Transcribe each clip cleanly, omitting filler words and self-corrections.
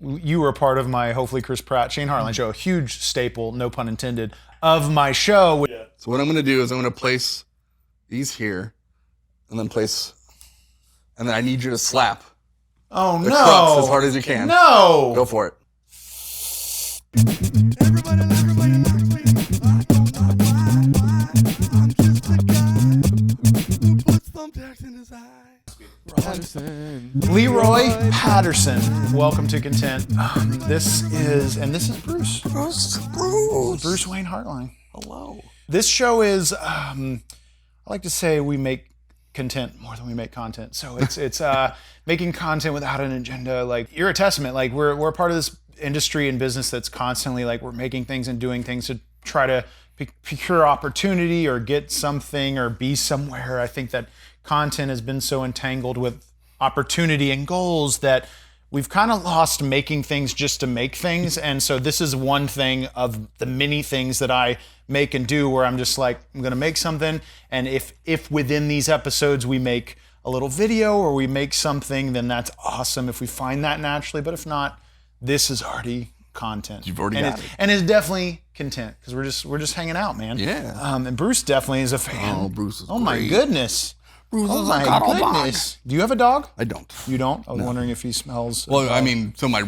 you were a part of my, hopefully Chris Pratt, Shane Hartline show, a huge staple, no pun intended, of my show. Yeah. So what I'm going to do is I'm going to place these here and then and then I need you to slap Oh, the no. crux as hard as you can. No. Go for it. Leroy Patterson, welcome to Content. This is Bruce. Bruce Wayne Hartline. Hello. This show is, I like to say we make content more than we make content. So it's making content without an agenda. Like, you're a testament. Like, we're a part of this industry and business that's constantly like, we're making things and doing things to try to procure opportunity or get something or be somewhere. I think that content has been so entangled with opportunity and goals that we've kind of lost making things just to make things. And so this is one thing of the many things that I make and do where I'm just like, I'm going to make something. And if within these episodes we make a little video or we make something, then that's awesome if we find that naturally. But if not, this is already content. You've already got it. And it's definitely content because we're just hanging out, man. Yeah. And Bruce definitely is a fan. Oh, Bruce is Oh my great. goodness. Bruce Oh is my a cuddle goodness. Do you have a dog? I don't. You don't? I was wondering if he smells. Well, I mean, so my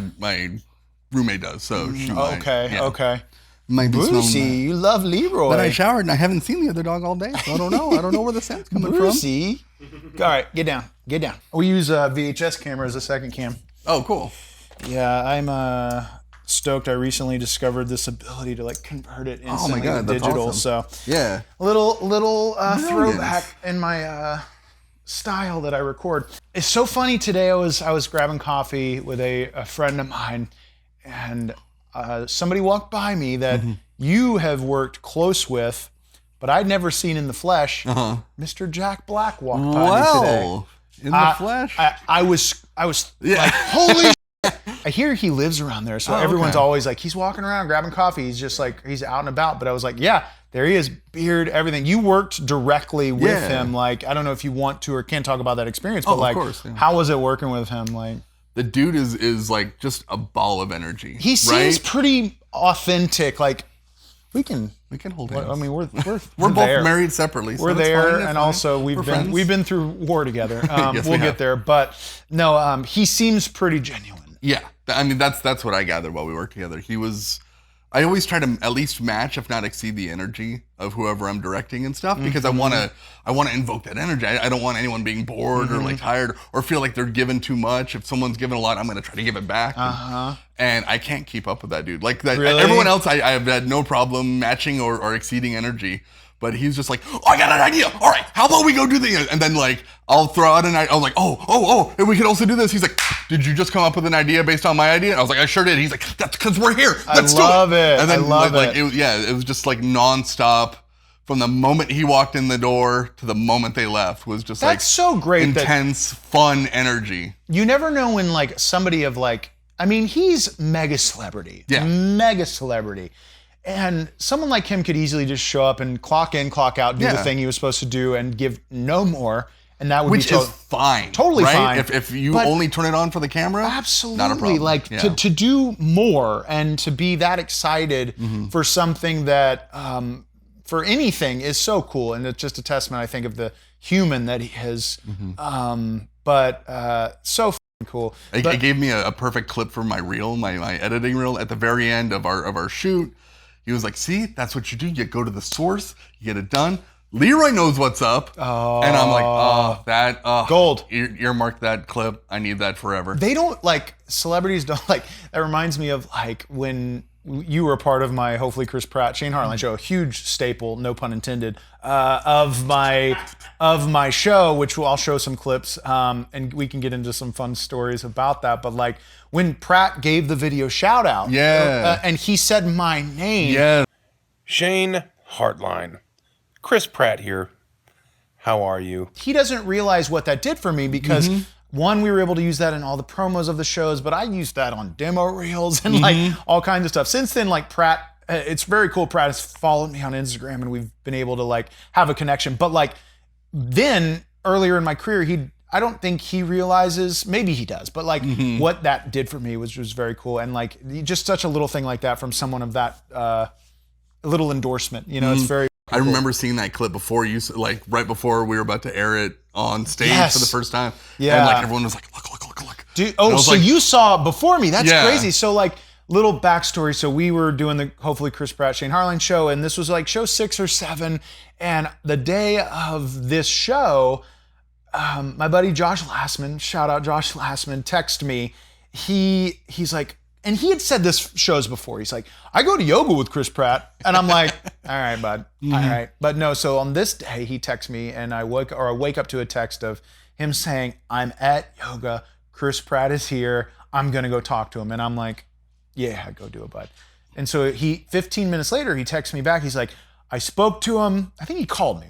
roommate does, so she might. Okay. Might be Brucey, smelling you love Leroy. that. But I showered and I haven't seen the other dog all day, so I don't know. I don't know where the scent's coming Brucey. All right, get down. We use a VHS camera as a second cam. from. Oh, cool. Yeah, I'm stoked. I recently discovered this ability to like convert it instantly to that's digital. awesome. So Yeah. a little throwback in my style that I record. It's so funny. Today I was grabbing coffee with a friend of mine, and somebody walked by me that you have worked close with, but I'd never seen in the flesh. Mr. Jack Black walked by me today. In the flesh? I was like, holy shit. I hear he lives around there, so everyone's always like, he's walking around grabbing coffee. He's just like, he's out and about. But I was like, yeah, there he is, beard, everything. You worked directly with him. Like, I don't know if you want to or can talk about that experience, but like, of course, yeah. How was it working with him? Like, The dude is like just a ball of energy. he seems pretty authentic. Like, we can hold hands. I mean, we're We're both there. married separately. So We're that's there, fine, that's and fine. also We're friends. we've been through war together. Yes, we'll we get have. there, but no, he seems pretty genuine. Yeah, I mean that's what I gathered while we worked together. I always try to at least match, if not exceed, the energy of whoever I'm directing and stuff, because I want to invoke that energy. I don't want anyone being bored or like tired or feel like they're giving too much. If someone's giving a lot, I'm going to try to give it back. And I can't keep up with that dude. Like that, Really? everyone else, I have had no problem matching or exceeding energy. But he's just like, oh, I got an idea. All right, how about we go do the, and then like, I'll throw out an idea. I was like, oh, and we can also do this. He's like, did you just come up with an idea based on my idea? And I was like, I sure did. He's like, that's because we're here. Let's do it. I love it. And then I love like, it. it was just like nonstop from the moment he walked in the door to the moment they left was just That's so great. intense, fun energy. You never know when like somebody of like, I mean, he's mega celebrity. Yeah. Mega celebrity. And someone like him could easily just show up and clock in, clock out, do the thing he was supposed to do and give no more. And that would Which be is fine. Totally right? fine. If you But only turn it on for the camera, absolutely. not a problem. Like Yeah. to do more and to be that excited for something that for anything is so cool. And it's just a testament, I think, of the human that he is. So f***ing cool. It gave me a perfect clip for my reel, my editing reel at the very end of our shoot. He was like, see, that's what you do. You go to the source, you get it done. Leroy knows what's up. Oh. And I'm like, Gold. Earmark that clip. I need that forever. They don't like, celebrities don't like, that reminds me of like when you were a part of my, hopefully Chris Pratt, Shane Hartline show, a huge staple, no pun intended, of my show, which I'll show some clips, and we can get into some fun stories about that. But like when Pratt gave the video shout out, and he said my name. Yeah. Shane Hartline. Chris Pratt here. How are you? He doesn't realize what that did for me because one, we were able to use that in all the promos of the shows, but I used that on demo reels and like all kinds of stuff. Since then, like Pratt, it's very cool. Pratt has followed me on Instagram and we've been able to like have a connection. But like then earlier in my career, I don't think he realizes, maybe he does, but like what that did for me was very cool. And like just such a little thing like that from someone of that little endorsement, you know, it's very I remember seeing that clip before you, like right before we were about to air it on stage for the first time. Yeah. And like everyone was like, look. Dude, oh, so like, you saw it before me. That's crazy. So like little backstory. So we were doing the hopefully Chris Pratt, Shane Hartline show, and this was like show 6 or 7. And the day of this show, my buddy Josh Lassman, shout out Josh Lassman, texted me. He's like, and he had said this shows before. He's like, I go to yoga with Chris Pratt. And I'm like, all right, bud. All right. But no, so on this day, he texts me and I wake up to a text of him saying, I'm at yoga. Chris Pratt is here. I'm going to go talk to him. And I'm like, yeah, go do it, bud. And so 15 minutes later, he texts me back. He's like, I spoke to him. I think he called me.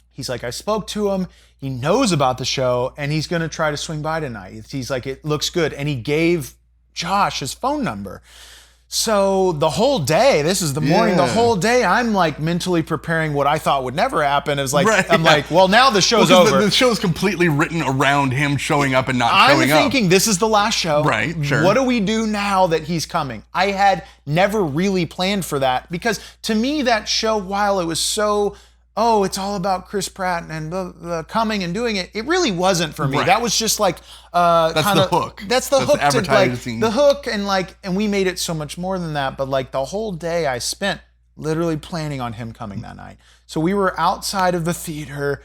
He's like, I spoke to him. He knows about the show and he's going to try to swing by tonight. He's like, it looks good. And he gave Josh his phone number. So the whole day, this is the morning, the whole day, I'm like mentally preparing what I thought would never happen. Is like, I'm like, well, now the show's over. The show's completely written around him showing up and not showing up. I'm thinking this is the last show. Right, sure. What do we do now that he's coming? I had never really planned for that because to me, that show, while it was so, it's all about Chris Pratt and the coming and doing it. It really wasn't for me. Right. That was just like that's the hook. That's the hook. Advertising. The hook and we made it so much more than that. But like the whole day I spent literally planning on him coming that night. So we were outside of the theater,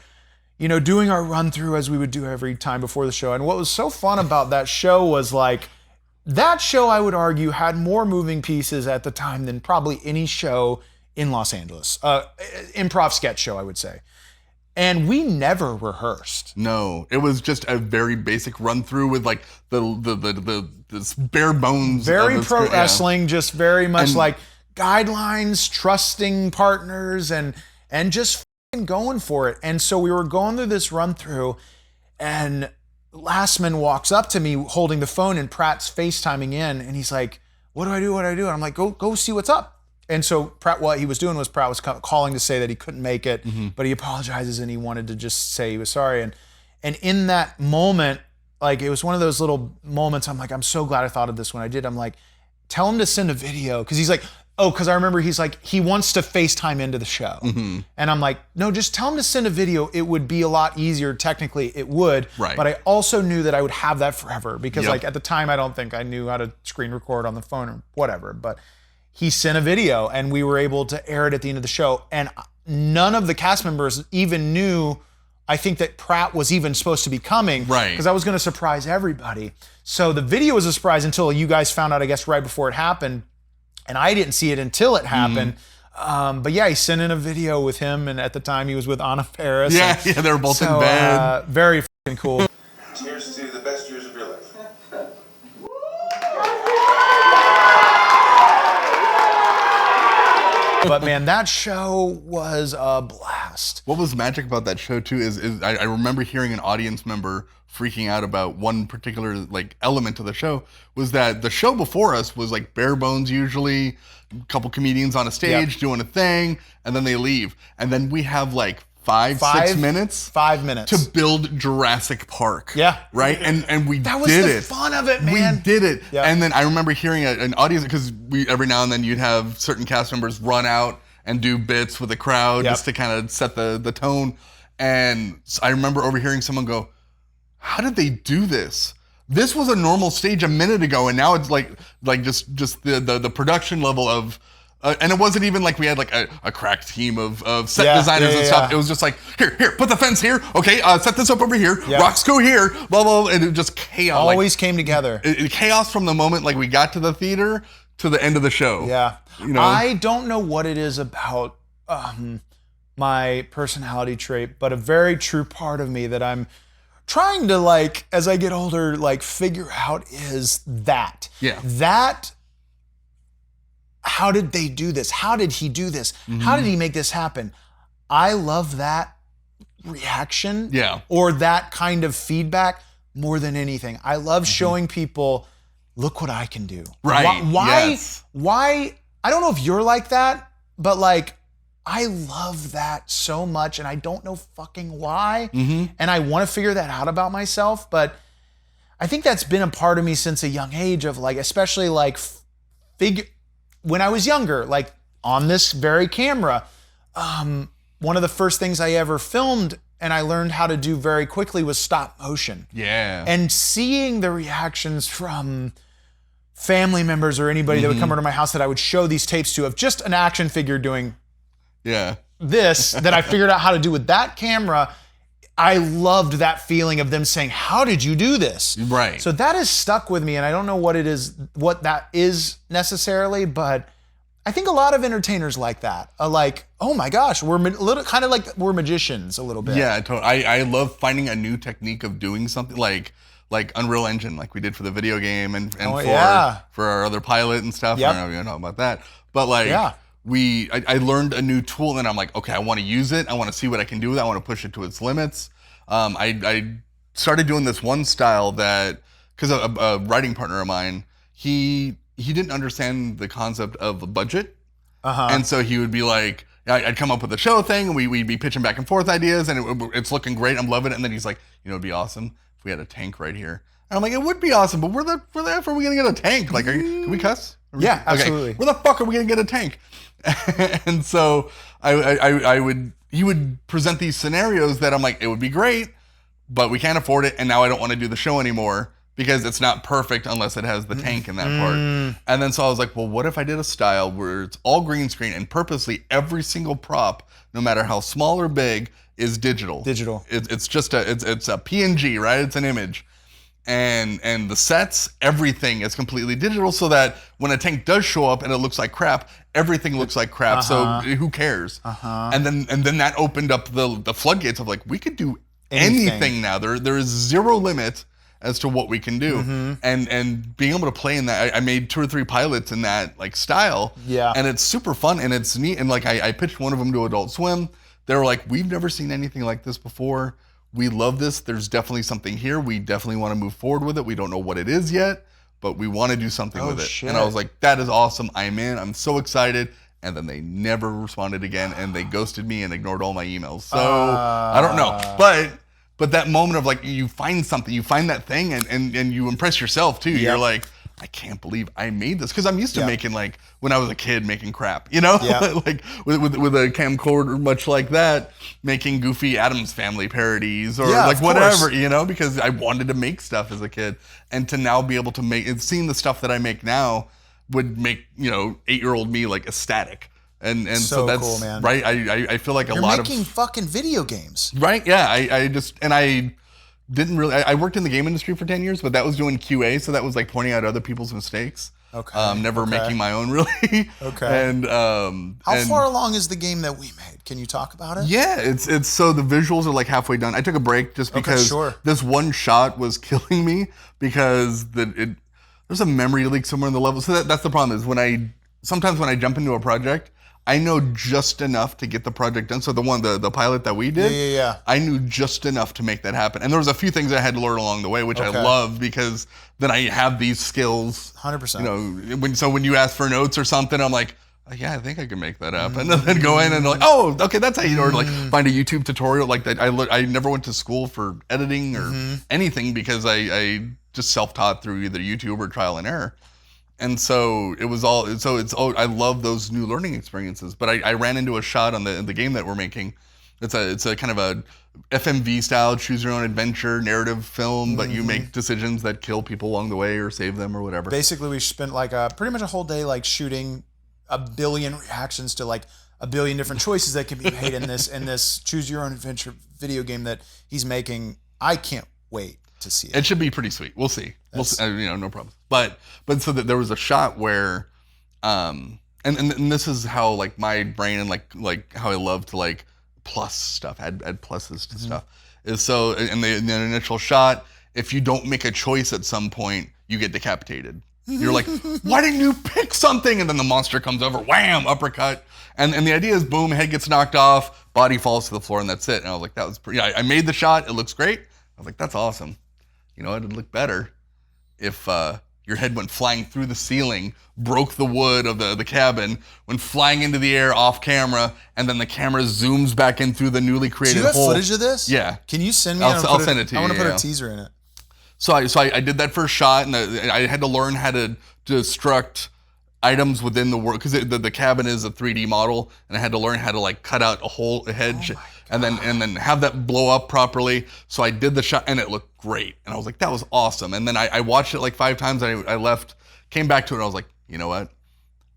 you know, doing our run through as we would do every time before the show. And what was so fun about that show was like that show, I would argue, had more moving pieces at the time than probably any show in Los Angeles, improv sketch show, I would say. And we never rehearsed. No, it was just a very basic run through with like the bare bones. Very pro wrestling, just very much like guidelines, trusting partners, and just going for it. And so we were going through this run through, and Lassman walks up to me holding the phone, and Pratt's FaceTiming in, and he's like, "What do I do? What do I do?" And I'm like, "Go see what's up." And so Pratt, what he was doing was Pratt was calling to say that he couldn't make it, but he apologizes and he wanted to just say he was sorry. And in that moment, like it was one of those little moments. I'm like, I'm so glad I thought of this when I did. I'm like, tell him to send a video because he's like, because I remember he's like he wants to FaceTime into the show, and I'm like, no, just tell him to send a video. It would be a lot easier. Technically, it would, right. But I also knew that I would have that forever because like at the time, I don't think I knew how to screen record on the phone or whatever, but. He sent a video and we were able to air it at the end of the show. And none of the cast members even knew, I think, that Pratt was even supposed to be coming. Right. Because I was going to surprise everybody. So the video was a surprise until you guys found out, I guess, right before it happened. And I didn't see it until it happened. But yeah, he sent in a video with him. And at the time he was with Anna Faris. Yeah, they were both in bed. Very fucking cool. Cheers to the best years of your life. But man, that show was a blast. What was magic about that show too is I remember hearing an audience member freaking out about one particular like element of the show was that the show before us was like bare bones usually, a couple comedians on a stage doing a thing, and then they leave. And then we have like 6 minutes? 5 minutes. To build Jurassic Park. Yeah. Right? And we did it. That was the fun of it, man. We did it. Yeah. And then I remember hearing an audience, because we every now and then you'd have certain cast members run out and do bits with the crowd just to kind of set the tone. And I remember overhearing someone go, how did they do this? This was a normal stage a minute ago, and now it's like just the production level of... and it wasn't even like we had like a crack team of set designers and stuff. It was just like, here, put the fence here. Okay, set this up over here. Rocks go here. Blah, blah, blah. And it just chaos. Always came together. Chaos from the moment like we got to the theater to the end of the show. Yeah. You know? I don't know what it is about my personality trait, but a very true part of me that I'm trying to like, as I get older, like figure out is that. Yeah. That... How did they do this? How did he do this? How did he make this happen? I love that reaction or that kind of feedback more than anything. I love showing people, look what I can do. Right. Why? I don't know if you're like that, but like I love that so much, and I don't know fucking why. Mm-hmm. And I want to figure that out about myself, but I think that's been a part of me since a young age of like, especially like when I was younger, like on this very camera, one of the first things I ever filmed and I learned how to do very quickly was stop motion. Yeah. And seeing the reactions from family members or anybody that would come over to my house that I would show these tapes to of just an action figure doing this that I figured out how to do with that camera. I loved that feeling of them saying, how did you do this? Right. So that has stuck with me, and I don't know what that is necessarily, but I think a lot of entertainers like that. Like, oh my gosh, we're kind of like we're magicians a little bit. Yeah, totally. I love finding a new technique of doing something like Unreal Engine, like we did for the video game and for our other pilot and stuff. Yep. I don't know if you know about that, but like I learned a new tool and I'm like, okay, I want to use it. I want to see what I can do with it. I want to push it to its limits. I started doing this one style that, because a writing partner of mine, he didn't understand the concept of a budget. And so he would be like, I'd come up with a show thing and we'd be pitching back and forth ideas and it's looking great. I'm loving it. And then he's like, it'd be awesome if we had a tank right here. And I'm like, it would be awesome, but where the F are we going to get a tank? Like, can we cuss? Yeah, absolutely. Okay, where the fuck are we going to get a tank? And so he would present these scenarios that I'm like, it would be great, but we can't afford it. And now I don't want to do the show anymore because it's not perfect unless it has the tank in that part. And then so I was like, well, what if I did a style where it's all green screen and purposely every single prop, no matter how small or big, is digital. It's just it's a PNG, right? It's an image. And the sets, everything is completely digital so that when a tank does show up and it looks like crap, everything looks like crap. So who cares? And then that opened up the floodgates of like, we could do anything now. There is zero limit as to what we can do. And being able to play in that, I made 2 or 3 pilots in that like style. Yeah. And it's super fun and it's neat. And like I pitched one of them to Adult Swim. They were like, we've never seen anything like this before. We love this. There's definitely something here. We definitely want to move forward with it. We don't know what it is yet, but we want to do something with it. Shit. And I was like, that is awesome. I'm in. I'm so excited. And then they never responded again and they ghosted me and ignored all my emails. So I don't know. But that moment of like, you find something, you find that thing and you impress yourself too. You're like, I can't believe I made this. Because I'm used to making like, when I was a kid, making crap, you know? Like with a camcorder, much like that, making goofy Addams Family parodies or like whatever, you know? Because I wanted to make stuff as a kid. And to now be able to make, and seeing the stuff that I make now would make, 8-year-old me like ecstatic. And so that's cool, man. Right. I feel like You're making fucking video games. Right. Yeah. I didn't really, I worked in the game industry for 10 years, but that was doing QA. So that was like pointing out other people's mistakes. Never making my own really. And, how far along is the game that we made? Can you talk about it? Yeah, it's so the visuals are like halfway done. I took a break just because this one shot was killing me because there's a memory leak somewhere in the level. So that's the problem is sometimes when I jump into a project, I know just enough to get the project done. So the pilot that we did, I knew just enough to make that happen. And there was a few things I had to learn along the way, which I love because then I have these skills. 100%. When you ask for notes or something, I'm like, yeah, I think I can make that up. And then go in and like, oh, okay, that's how you or like find a YouTube tutorial like that. I never went to school for editing or anything because I just self-taught through either YouTube or trial and error. And so it was all, I love those new learning experiences. But I ran into a shot on the game that we're making. It's a kind of a FMV style, choose your own adventure narrative film, but you make decisions that kill people along the way or save them or whatever. Basically, we spent like pretty much a whole day like shooting 1 billion reactions to like 1 billion different choices that can be made in this choose your own adventure video game that he's making. I can't wait to see it. It should be pretty sweet. We'll see. We'll see. No problem. But so that there was a shot where, and this is how like my brain and like how I love to like plus stuff, add pluses to stuff is so in the initial shot, if you don't make a choice at some point, you get decapitated. You're like, why didn't you pick something? And then the monster comes over, wham, uppercut. And the idea is boom, head gets knocked off, body falls to the floor, and that's it. And I was like, that was pretty, I made the shot, it looks great. I was like, that's awesome. It'd look better if your head went flying through the ceiling, broke the wood of the cabin, went flying into the air off camera, and then the camera zooms back in through the newly created Do you have hole. footage of this? Yeah. Can you send me? I'll send it to you. I want to put yeah. a teaser in it. So I did that first shot, and I had to learn how to destruct items within the world, because the cabin is a 3D model, and I had to learn how to like cut out a hedge, and then have that blow up properly. So I did the shot, and it looked great, and I was like, that was awesome. And then I watched it like 5 times. I left, came back to it, and I was like, you know what?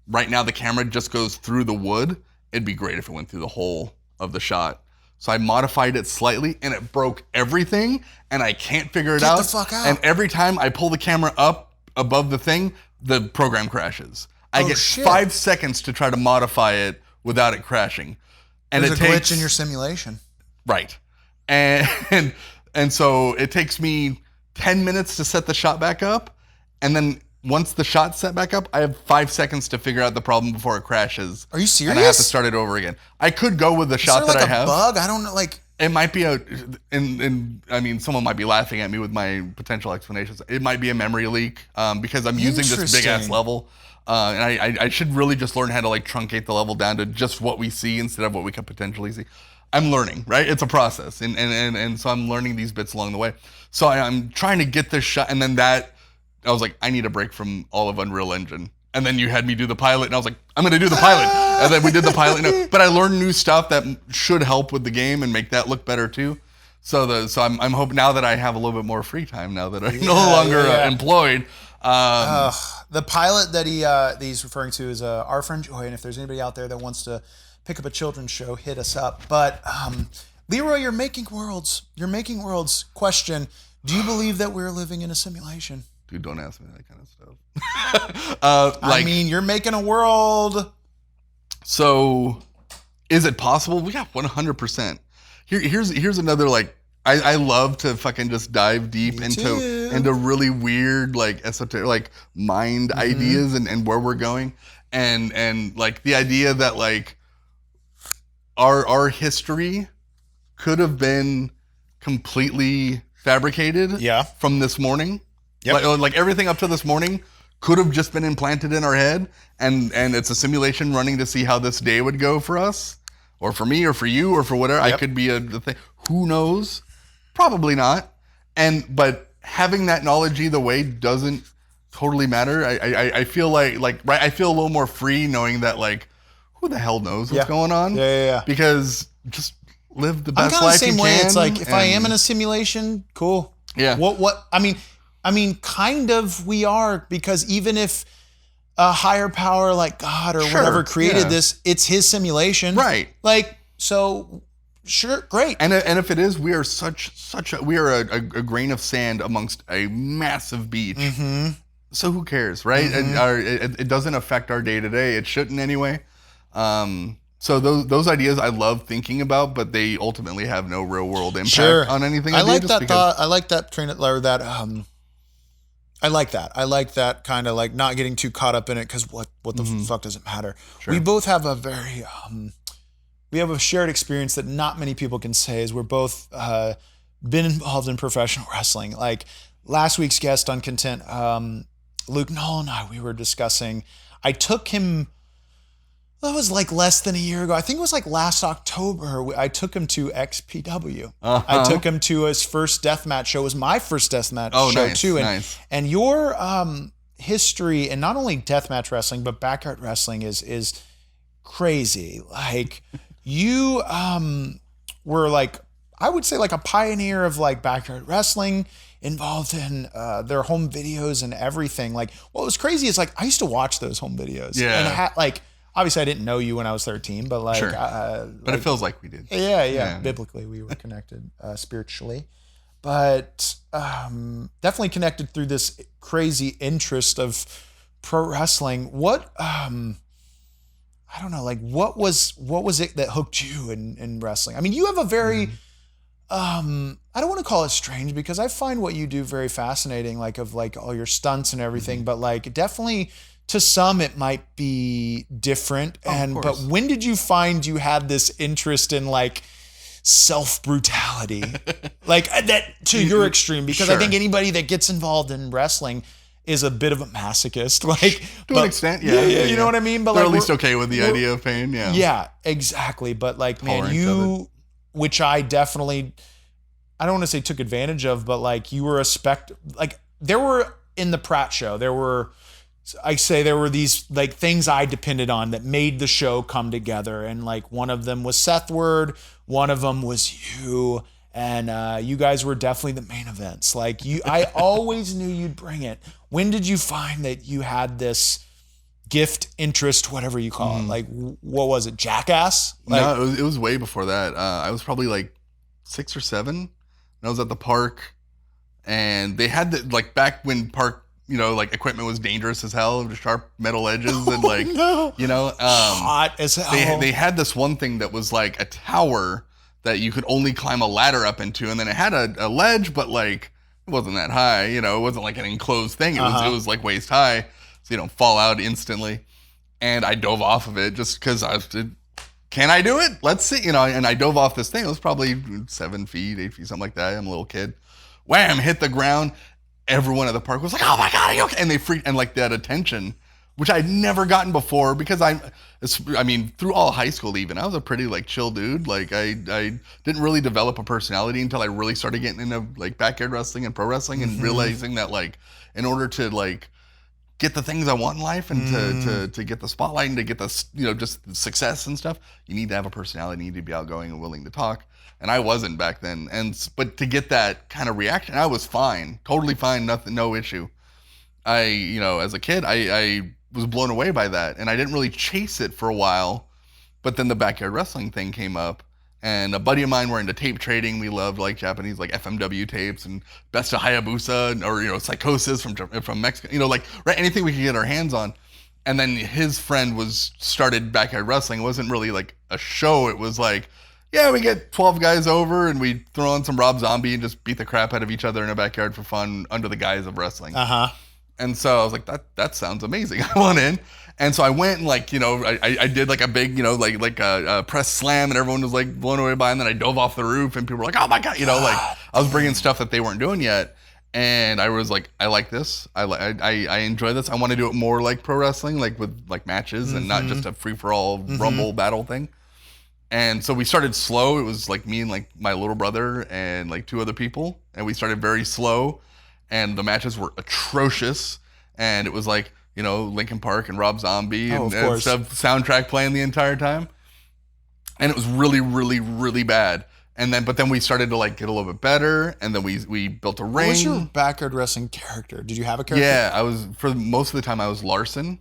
Right now the camera just goes through the wood. It'd be great if it went through the hole of the shot. So I modified it slightly, and it broke everything, and I can't figure it out. Get the fuck out. And every time I pull the camera up above the thing, the program crashes. I get shit. 5 seconds to try to modify it without it crashing. And There's it a takes, glitch in your simulation. Right. And so it takes me 10 minutes to set the shot back up, and then once the shot's set back up, I have 5 seconds to figure out the problem before it crashes. Are you serious? And I have to start it over again. I could go with the shot Is there that like I have. a bug? I don't know. Like, It might be I mean, someone might be laughing at me with my potential explanations. It might be a memory leak because I'm using this big ass Interesting. level. And I should really just learn how to like truncate the level down to just what we see instead of what we could potentially see. I'm learning, right? It's a process. And so I'm learning these bits along the way. So I'm trying to get this shot. And then I was like, I need a break from all of Unreal Engine. And then you had me do the pilot, and I was like, I'm going to do the pilot. And then we did the pilot. But I learned new stuff that should help with the game and make that look better too. So I'm hoping now that I have a little bit more free time now that I'm no longer employed. the pilot that he's referring to is our friend Joy, and if there's anybody out there that wants to pick up a children's show, hit us up. But Leroy, you're making worlds. Question: do you believe that we're living in a simulation? Dude, don't ask me that kind of stuff. I mean, you're making a world. So, is it possible? Yeah, 100%. Here's another like. I love to fucking just dive deep into really weird like esoteric like mind ideas and where we're going, and like the idea that like our history could have been completely fabricated from this morning. Yep. Like everything up to this morning could have just been implanted in our head, and it's a simulation running to see how this day would go for us, or for me, or for you, or for whatever. Yep. I could be a thing. Who knows? Probably not. But having that knowledge either way doesn't totally matter. I feel like right. I feel a little more free knowing that like who the hell knows what's going on? Yeah. Because just live the I'm best kind of life the same you way. can. It's like if I am in a simulation, cool. Yeah. What? I mean, kind of we are, because even if a higher power like God or whatever created this, it's his simulation, right? Like, so sure, great. And if it is, we are we are a grain of sand amongst a massive beach. Mm-hmm. So who cares, right? Mm-hmm. It doesn't affect our day to day. It shouldn't anyway. So those ideas I love thinking about, but they ultimately have no real world impact on anything. I like that thought. I like that train of or that. I like that. I like that kind of like not getting too caught up in it, because what the fuck does it matter? Sure. We both have a very we have a shared experience that not many people can say, is we're both been involved in professional wrestling. Like last week's guest on Content, Luke Knoll and I, we were discussing. I took him. That was like less than a year ago. I think it was like last October. I took him to XPW. I took him to his first deathmatch show. It was my first deathmatch show too. And your history, and not only deathmatch wrestling, but backyard wrestling is crazy. Like you were like, I would say like a pioneer of like backyard wrestling, involved in their home videos and everything. Like what was crazy is like I used to watch those home videos. Yeah. And like, obviously, I didn't know you when I was 13, but like, but it feels like we did. Yeah. Biblically, we were connected spiritually, but definitely connected through this crazy interest of pro wrestling. What I don't know, like what was it that hooked you in wrestling? I mean, you have a very I don't want to call it strange, because I find what you do very fascinating, like of like all your stunts and everything, but like definitely. To some, it might be different. But when did you find you had this interest in like self-brutality? Like that to your extreme? Because I think anybody that gets involved in wrestling, is a bit of a masochist. Like to an extent, yeah. You know what I mean? But they're like at least okay with the idea of pain. Yeah. Yeah, exactly. But like, man, Tolerance of which I definitely, I don't want to say took advantage of, but like you were like there were in the Pratt show, there were these like things I depended on that made the show come together. And like one of them was Seth Word, one of them was you. And you guys were definitely the main events. Like I always knew you'd bring it. When did you find that you had this gift, interest, whatever you call it? Like, what was it? Jackass? Like, no, it was way before that. I was probably like 6 or 7. And I was at the park, and they had like back when park, like equipment was dangerous as hell, with sharp metal edges and like, hot as hell. They had this one thing that was like a tower that you could only climb a ladder up into, and then it had a ledge, but like it wasn't that high. It wasn't like an enclosed thing. It was like waist high, so you don't fall out instantly. And I dove off of it just because can I do it? Let's see, and I dove off this thing. It was probably 7 feet, 8 feet, something like that. I'm a little kid. Wham! Hit the ground. Everyone at the park was like, "Oh my god, are you okay?" And they freaked, and like that attention, which I'd never gotten before, because I mean, through all high school even, I was a pretty like chill dude. Like I didn't really develop a personality until I really started getting into like backyard wrestling and pro wrestling, and realizing that like in order to like get the things I want in life, and to get the spotlight, and to get the just success and stuff, you need to have a personality, you need to be outgoing and willing to talk. And I wasn't back then. But to get that kind of reaction, I was fine, totally fine, nothing, no issue. As a kid, I was blown away by that, and I didn't really chase it for a while. But then the backyard wrestling thing came up, and a buddy of mine were into tape trading. We loved like Japanese like FMW tapes and Best of Hayabusa, or Psychosis from Mexico, right, anything we could get our hands on. And then his friend started backyard wrestling. It wasn't really like a show. It was like, yeah, we get 12 guys over and we throw on some Rob Zombie and just beat the crap out of each other in a backyard for fun under the guise of wrestling. And so I was like, that sounds amazing. I want in. And so I went and I did like a big, like a press slam, and everyone was like blown away by it. And then I dove off the roof, and people were like, oh my God, like I was bringing stuff that they weren't doing yet. And I was like, I like this. I enjoy this. I want to do it more like pro wrestling, like with like matches, and not just a free for all rumble battle thing. And so we started slow. It was like me and like my little brother and like 2 other people. And we started very slow, and the matches were atrocious. And it was like, Linkin Park and Rob Zombie and stuff, soundtrack playing the entire time. And it was really, really, really bad. But then we started to like get a little bit better. And then we built a ring. What was your backyard wrestling character? Did you have a character? Yeah, for most of the time I was Larson.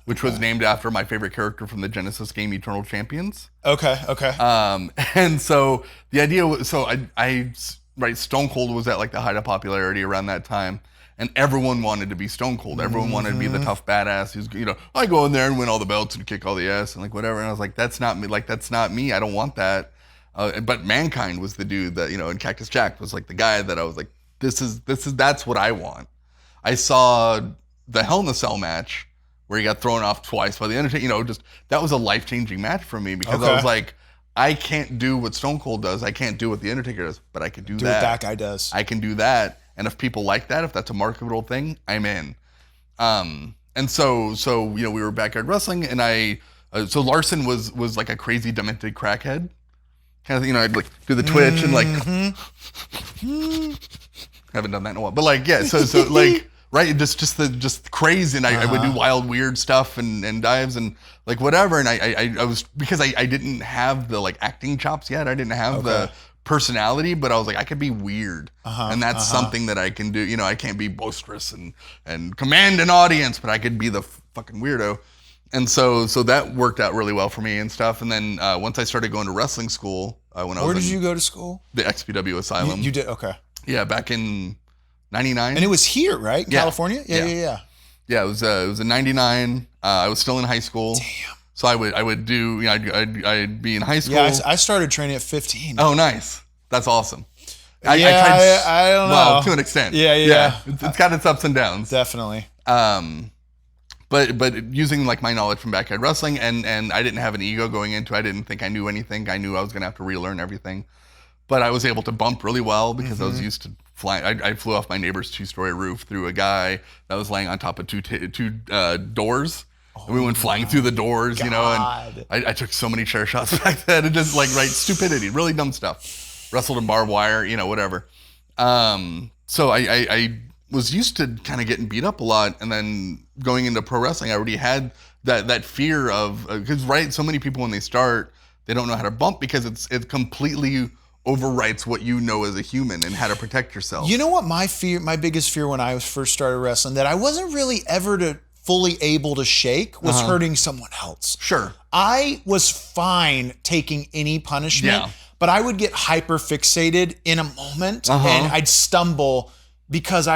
Which was named after my favorite character from the Genesis game, Eternal Champions. Okay. And so the idea was, Stone Cold was at like the height of popularity around that time, and everyone wanted to be Stone Cold. Everyone wanted to be the tough badass who's, I go in there and win all the belts and kick all the ass and like whatever. And I was like, that's not me. Like, that's not me. I don't want that. But Mankind was the dude that, and Cactus Jack was like the guy that I was like, that's what I want. I saw the Hell in a Cell match where he got thrown off twice by the Undertaker. That was a life-changing match for me, because I was like, I can't do what Stone Cold does. I can't do what the Undertaker does, but I can do that. Do what that guy does. I can do that. And if people like that, if that's a marketable thing, I'm in. And so we were backyard wrestling, and so Larson was like a crazy demented crackhead kind of thing. I'd like do the twitch and like haven't done that in a while, but like so like. Right, just crazy, and I would do wild, weird stuff and dives and like whatever. And I was, because I didn't have the like acting chops yet. I didn't have the personality, but I was like, I could be weird, and that's something that I can do. I can't be boisterous and command an audience, but I could be the fucking weirdo. And so that worked out really well for me and stuff. And then once I started going to wrestling school, where did you go to school? The XPW Asylum. You did, okay. Yeah, back in 99. And it was here, right? Yeah. California? Yeah. Yeah, it was in 99. I was still in high school. Damn. So I would do, I'd be in high school. Yeah, I started training at 15. Oh, nice. That's awesome. I don't know. Well, to an extent. Yeah. It's got its ups and downs. Definitely. But using like my knowledge from backyard wrestling, and I didn't have an ego going into it. I didn't think I knew anything. I knew I was going to have to relearn everything. But I was able to bump really well because I was used to flying. I flew off my neighbor's 2-story roof through a guy that was laying on top of two doors. And we went flying through the doors, you know, and I took so many chair shots back then. And just like, stupidity, really dumb stuff. Wrestled in barbed wire, you know, whatever. So I was used to kind of getting beat up a lot. And then going into pro wrestling, I already had that fear of, because so many people when they start, they don't know how to bump because it completely overwrites what you know as a human and how to protect yourself. You know what my biggest fear when I first started wrestling, that I wasn't really ever fully able to shake, was hurting someone else. Sure. I was fine taking any punishment, but I would get hyper fixated in a moment and I'd stumble because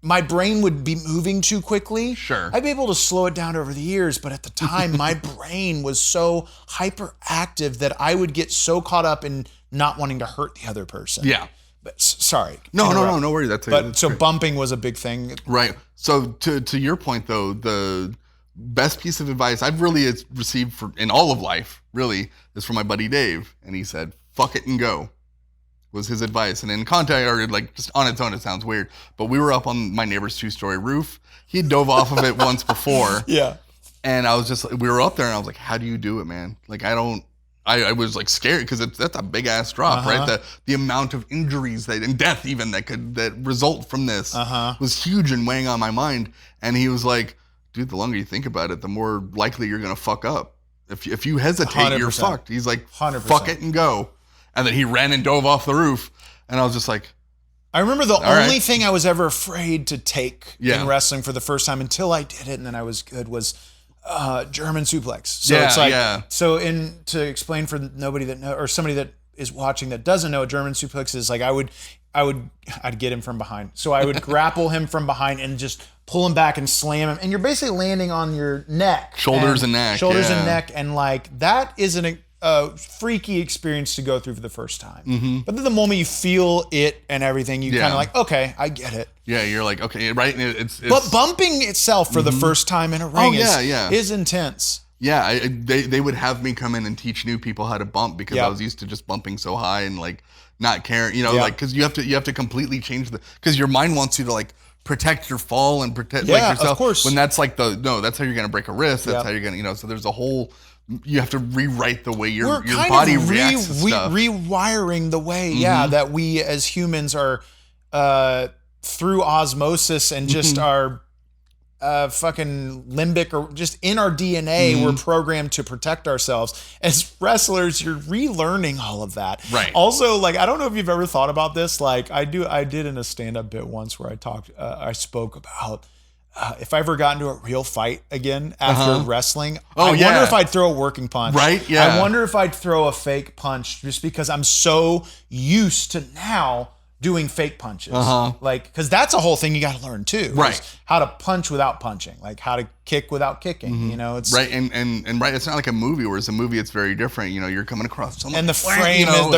my brain would be moving too quickly. Sure. I'd be able to slow it down over the years, but at the time, my brain was so hyperactive that I would get so caught up in not wanting to hurt the other person. Yeah. But sorry. No worries. That's so bumping was a big thing. Right. So to your point though, the best piece of advice I've really received in all of life really is from my buddy Dave, and he said, "Fuck it and go." Was his advice. And in context, or like just on its own, it sounds weird, but we were up on my neighbor's 2-story roof. He dove off of it once before. Yeah. And we were up there and I was like, how do you do it, man? Like, I was like scared because that's a big ass drop, right? The amount of injuries and death even that result from this was huge and weighing on my mind. And he was like, dude, the longer you think about it, the more likely you're going to fuck up. If you hesitate, 100%. You're fucked. He's like, 100%. Fuck it and go. And then he ran and dove off the roof. And I was just like, I remember the only thing I was ever afraid to take in wrestling for the first time until I did it and then I was good was German suplex. So it's like, so to explain for nobody that know, or somebody that is watching that doesn't know, a German suplex is like, I'd get him from behind. So I would grapple him from behind and just pull him back and slam him. And you're basically landing on your neck. Shoulders and neck. And neck. And like, that is a freaky experience to go through for the first time. But then the moment you feel it and everything, you kind of like, okay, I get it. Yeah, you're like, okay, right? It's but bumping itself for the first time in a ring is intense. Yeah, they would have me come in and teach new people how to bump because I was used to just bumping so high and like not caring, you know, like because you have to completely change because your mind wants you to like protect your fall and protect like yourself. Of course. When that's like that's how you're gonna break a wrist. That's how you're gonna, you know. So there's a whole. You have to rewrite the way your body reacts to stuff. Rewiring the way, that we as humans are through osmosis and just our fucking limbic or just in our DNA, we're programmed to protect ourselves. As wrestlers, you're relearning all of that. Right. Also, like, I don't know if you've ever thought about this. Like, I did in a stand-up bit once where I spoke about if I ever got into a real fight again after wrestling, I wonder if I'd throw a working punch. Right, yeah. I wonder if I'd throw a fake punch just because I'm so used to now doing fake punches. Like, because that's a whole thing you got to learn too. Right. How to punch without punching. Like how to kick without kicking. You know, it's right. And right. It's not like a movie, whereas a movie, it's very different. You know, you're coming across someone. And the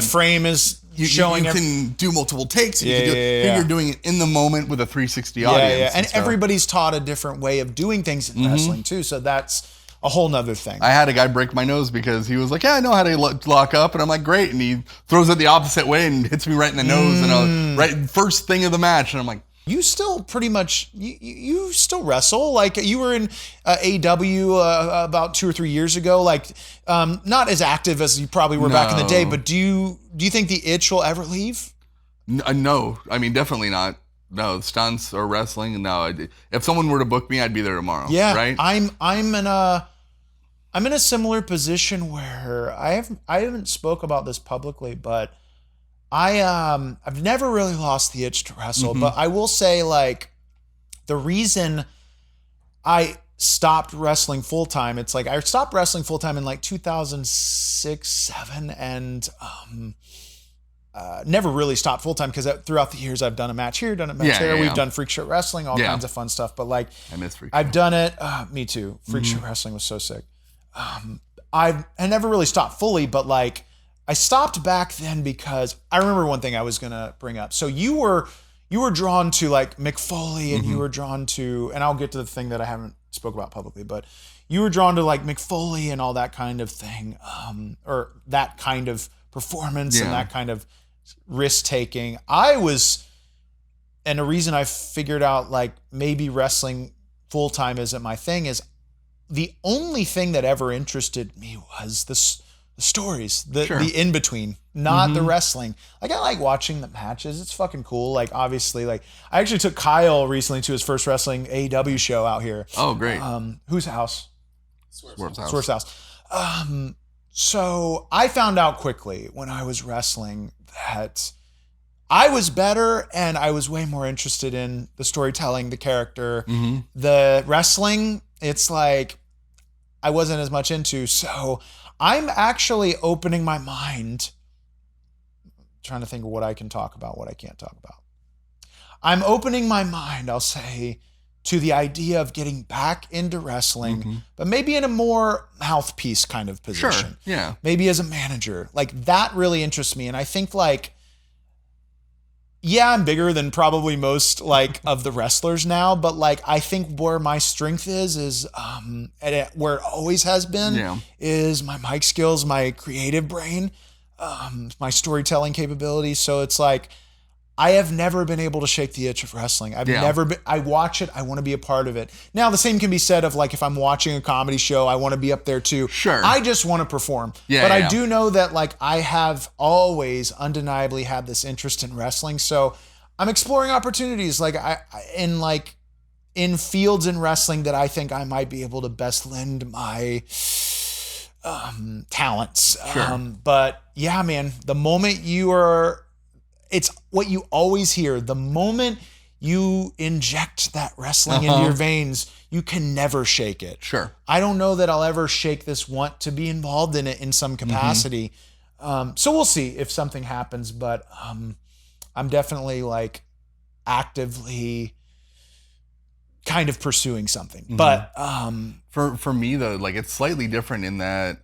frame is showing. You can do multiple takes. Here you're doing it in the moment with a 360 audience. Yeah. And everybody's taught a different way of doing things in wrestling too. So that's a whole nother thing. I had a guy break my nose because he was like, yeah, I know how to lock up. And I'm like, great. And he throws it the opposit way and hits me right in the nose. And right first thing of the match. And I'm like, you still pretty much, you still wrestle. Like you were in AW about 2 or 3 years ago. Like not as active as you probably were back in the day. But do you think the itch will ever leave? No. I mean, definitely not. No, stunts or wrestling. No, if someone were to book me, I'd be there tomorrow. Yeah, right. I'm in a similar position where I haven't spoke about this publicly, but I've never really lost the itch to wrestle. But I will say, like, the reason I stopped wrestling full time, it's like I stopped wrestling full time in like 2006, 7, and never really stopped full time because throughout the years I've done a match here, done a match there. We've done freak show wrestling, all kinds of fun stuff. But like, I miss freak. I've done it. Me too. Freak show wrestling was so sick. I never really stopped fully, but like I stopped back then because I remember one thing I was gonna bring up. So you were drawn to like Mick Foley, and you were drawn to, and I'll get to the thing that I haven't spoke about publicly, but you were drawn to like Mick Foley and all that kind of thing, or that kind of performance and that kind of risk taking. I was and the reason I figured out like maybe wrestling full time isn't my thing is the only thing that ever interested me was the stories, the in between, not the wrestling. Like I like watching the matches. It's fucking cool. Like obviously, like I actually took Kyle recently to his first wrestling AEW show out here. Oh, great. Whose house? Swerve's house. So I found out quickly when I was wrestling that I was better and I was way more interested in the storytelling, the character, the wrestling. It's like I wasn't as much into. So I'm actually opening my mind, trying to think of what I can talk about, what I can't talk about. I'm opening my mind, I'll say, to the idea of getting back into wrestling, but maybe in a more mouthpiece kind of position. Sure, yeah. Maybe as a manager. Like that really interests me. And I think like, yeah, I'm bigger than probably most like of the wrestlers now, but like I think where my strength is and where it always has been is my mic skills, my creative brain, my storytelling capabilities. So it's like I have never been able to shake the itch of wrestling. I've never been. I watch it. I want to be a part of it. Now the same can be said of like if I'm watching a comedy show, I want to be up there too. Sure. I just want to perform. But I do know that like I have always undeniably had this interest in wrestling. So I'm exploring opportunities like in fields in wrestling that I think I might be able to best lend my talents. Sure. But yeah, man, the moment you are. It's what you always hear. The moment you inject that wrestling into your veins, you can never shake it. Sure. I don't know that I'll ever shake this want to be involved in it in some capacity. So we'll see if something happens, but I'm definitely like actively kind of pursuing something. But for me though, like it's slightly different in that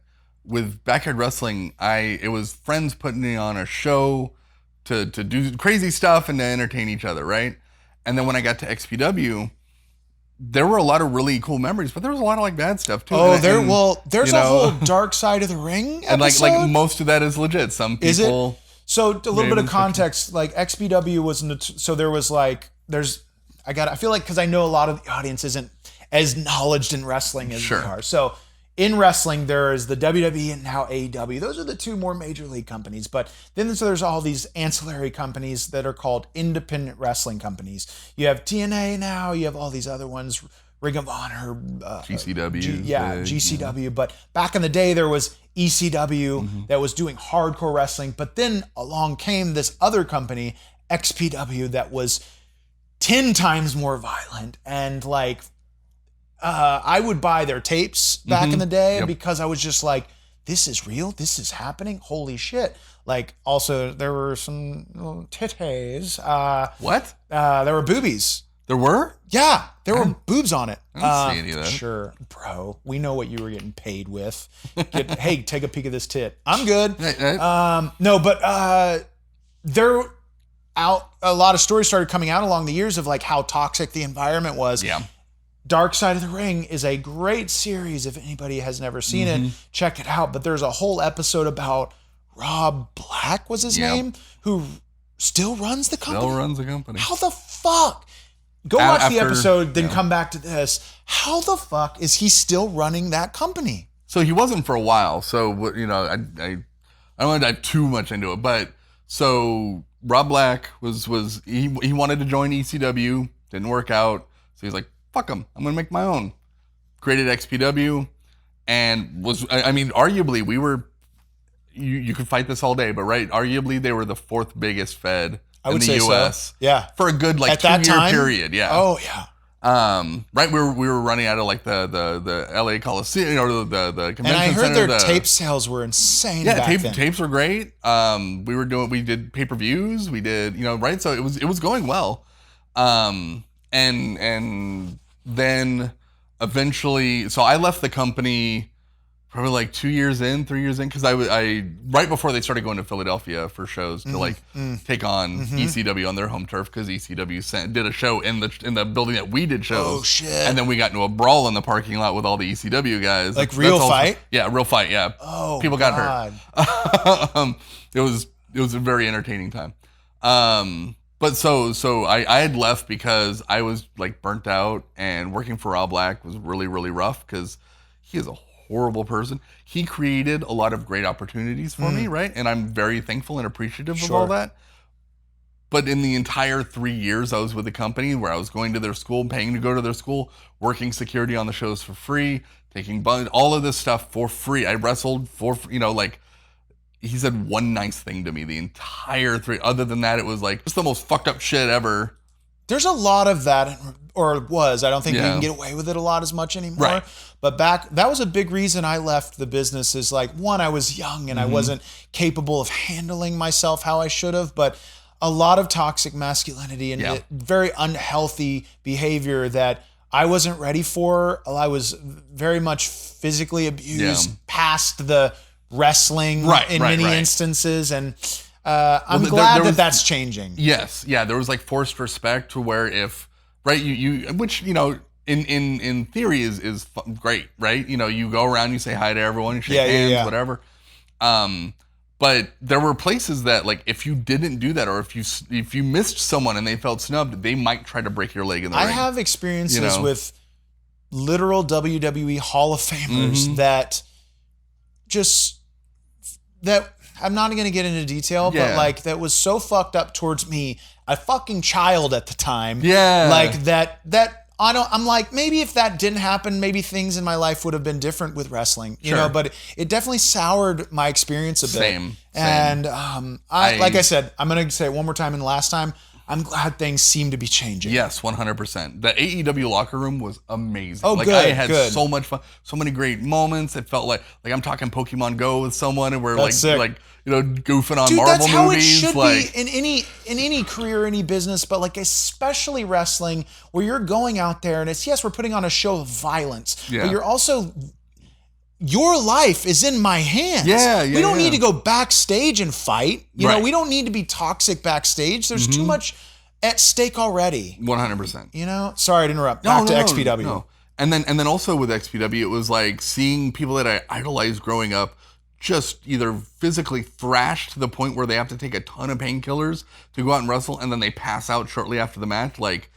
with Backyard Wrestling, it was friends putting me on a show to do crazy stuff and to entertain each other, right? And then when I got to XPW, there were a lot of really cool memories, but there was a lot of like bad stuff too. Oh, there's a whole dark side of the ring episode. And like most of that is legit. Some people. Is it? So a little bit of context, like XPW was, so there was like, I feel like, because I know a lot of the audience isn't as knowledged in wrestling as we are. So in wrestling, there is the WWE and now AEW. Those are the two more major league companies. But then there's all these ancillary companies that are called independent wrestling companies. You have TNA now. You have all these other ones, Ring of Honor. GCW. GCW. But back in the day, there was ECW that was doing hardcore wrestling. But then along came this other company, XPW, that was 10 times more violent and like I would buy their tapes back in the day because I was just like, this is real. This is happening. Holy shit. Like also there were some titties. What? There were boobies. There were? Yeah. There were boobs on it. I didn't see any of that. Sure. Bro, we know what you were getting paid with. Hey, take a peek of this tit. I'm good. No, but a lot of stories started coming out along the years of like how toxic the environment was. Yeah. Dark Side of the Ring is a great series. If anybody has never seen it, check it out. But there's a whole episode about Rob Black was his name, who still runs the company. How the fuck? Go watch the episode, then come back to this. How the fuck is he still running that company? So he wasn't for a while. So, you know, I don't want to dive too much into it, but so Rob Black he wanted to join ECW, didn't work out. So he's like, fuck them, I'm gonna make my own. Created XPW, and arguably we were. You could fight this all day, but right, arguably they were the fourth biggest fed in the U.S. So. Yeah, for a good like 2-year period. Yeah. Oh yeah. Right, we were running out of like the LA Coliseum or the convention center. And I heard their tape sales were insane. Yeah, back then. Tapes were great. We did pay-per-views. We did, right. So it was going well. And then eventually, so I left the company probably like 3 years in, because I right before they started going to Philadelphia for shows to take on ECW on their home turf, because ECW did a show in the building that we did shows. Oh shit! And then we got into a brawl in the parking lot with all the ECW guys. Like real fight? Yeah, real fight. Yeah. Oh, people got hurt. It was a very entertaining time. But so I had left because I was like burnt out, and working for Rob Black was really, really rough because he is a horrible person. He created a lot of great opportunities for me, right? And I'm very thankful and appreciative of all that. But in the entire 3 years I was with the company, where I was going to their school, paying to go to their school, working security on the shows for free, taking all of this stuff for free. I wrestled for, like, he said one nice thing to me the entire 3. Other than that, it was like just the most fucked up shit ever. There's a lot of that, or was. I don't think we can get away with it a lot as much anymore. Right. But that was a big reason I left the business. Is like, one, I was young and I wasn't capable of handling myself how I should have. But a lot of toxic masculinity and very unhealthy behavior that I wasn't ready for. I was very much physically abused past the wrestling in many instances, and I'm glad that that's changing. Yes, yeah, there was like forced respect to where if you which in theory is great, right? You go around, you say hi to everyone, you shake hands, whatever. But there were places that, like, if you didn't do that, or if you missed someone and they felt snubbed, they might try to break your leg in the ring. I have experiences with literal WWE Hall of Famers that I'm not going to get into detail, but like that was so fucked up towards me, a fucking child at the time. Yeah. Like that I'm like, maybe if that didn't happen, maybe things in my life would have been different with wrestling, you know, but it definitely soured my experience a bit. Same. And like I said, I'm going to say it one more time and last time, I'm glad things seem to be changing. Yes, 100%. The AEW locker room was amazing. Oh, like, good, I had good. so much fun, so many great moments. It felt like I'm talking Pokemon Go with someone, and we're That's sick. goofing on Dude, Marvel that's how movies. it should be in any career, any business, but like especially wrestling, where you're going out there and it's, yes, we're putting on a show of violence, but you're also, your life is in my hands. We don't need to go backstage and fight. You know, we don't need to be toxic backstage. There's too much at stake already. 100%. Sorry to interrupt. Back to XPW. No. And then also with XPW, it was like seeing people that I idolized growing up just either physically thrashed to the point where they have to take a ton of painkillers to go out and wrestle, and then they pass out shortly after the match. Like,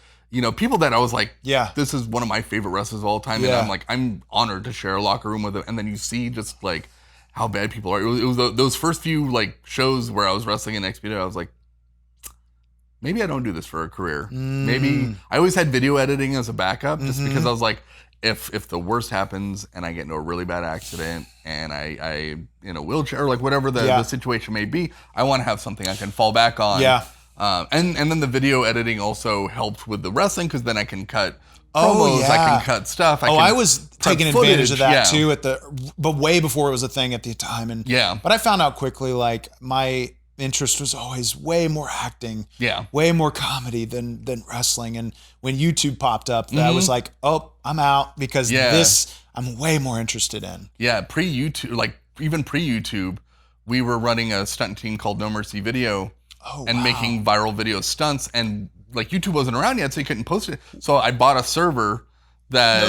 people that I was like, this is one of my favorite wrestlers of all time. And I'm like, I'm honored to share a locker room with them. And then you see just like how bad people are. It was those first few like shows where I was wrestling in XPW, I was like, maybe I don't do this for a career. Maybe I always had video editing as a backup, just because I was like, if the worst happens and I get into a really bad accident and I in a wheelchair, or like whatever the situation may be, I want to have something I can fall back on. And then the video editing also helped with the wrestling, because then I can cut promos, I can cut stuff. I was taking advantage of that too but way before it was a thing at the time. And but I found out quickly, like, my interest was always way more acting, way more comedy than wrestling. And when YouTube popped up, that was like, oh, I'm out, because this I'm way more interested in. Pre-YouTube, like even pre-YouTube, we were running a stunt team called No Mercy Video, and making viral video stunts, and like YouTube wasn't around yet, so you couldn't post it. So I bought a server that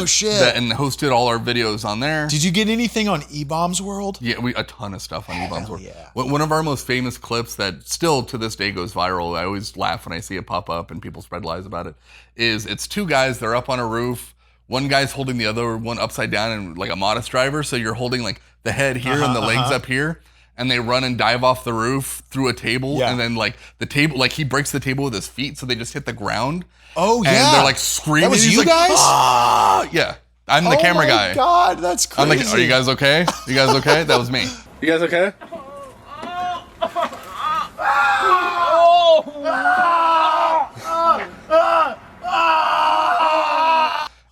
and hosted all our videos on there. Did you get anything on E-Bombs World? Yeah, a ton of stuff on E-Bombs World. One of our most famous clips that still to this day goes viral, I always laugh when I see it pop up and people spread lies about it, is it's two guys, they're up on a roof. One guy's holding the other one upside down and like a modest driver, so you're holding like the head here and the legs up here. And they run and dive off the roof through a table, and then like the table, like he breaks the table with his feet, so they just hit the ground. And they're like screaming. That was you like, guys? Ah! Yeah, I'm the camera guy. Oh my God, that's crazy. I'm like, are you guys okay? You guys okay? That was me. You guys okay?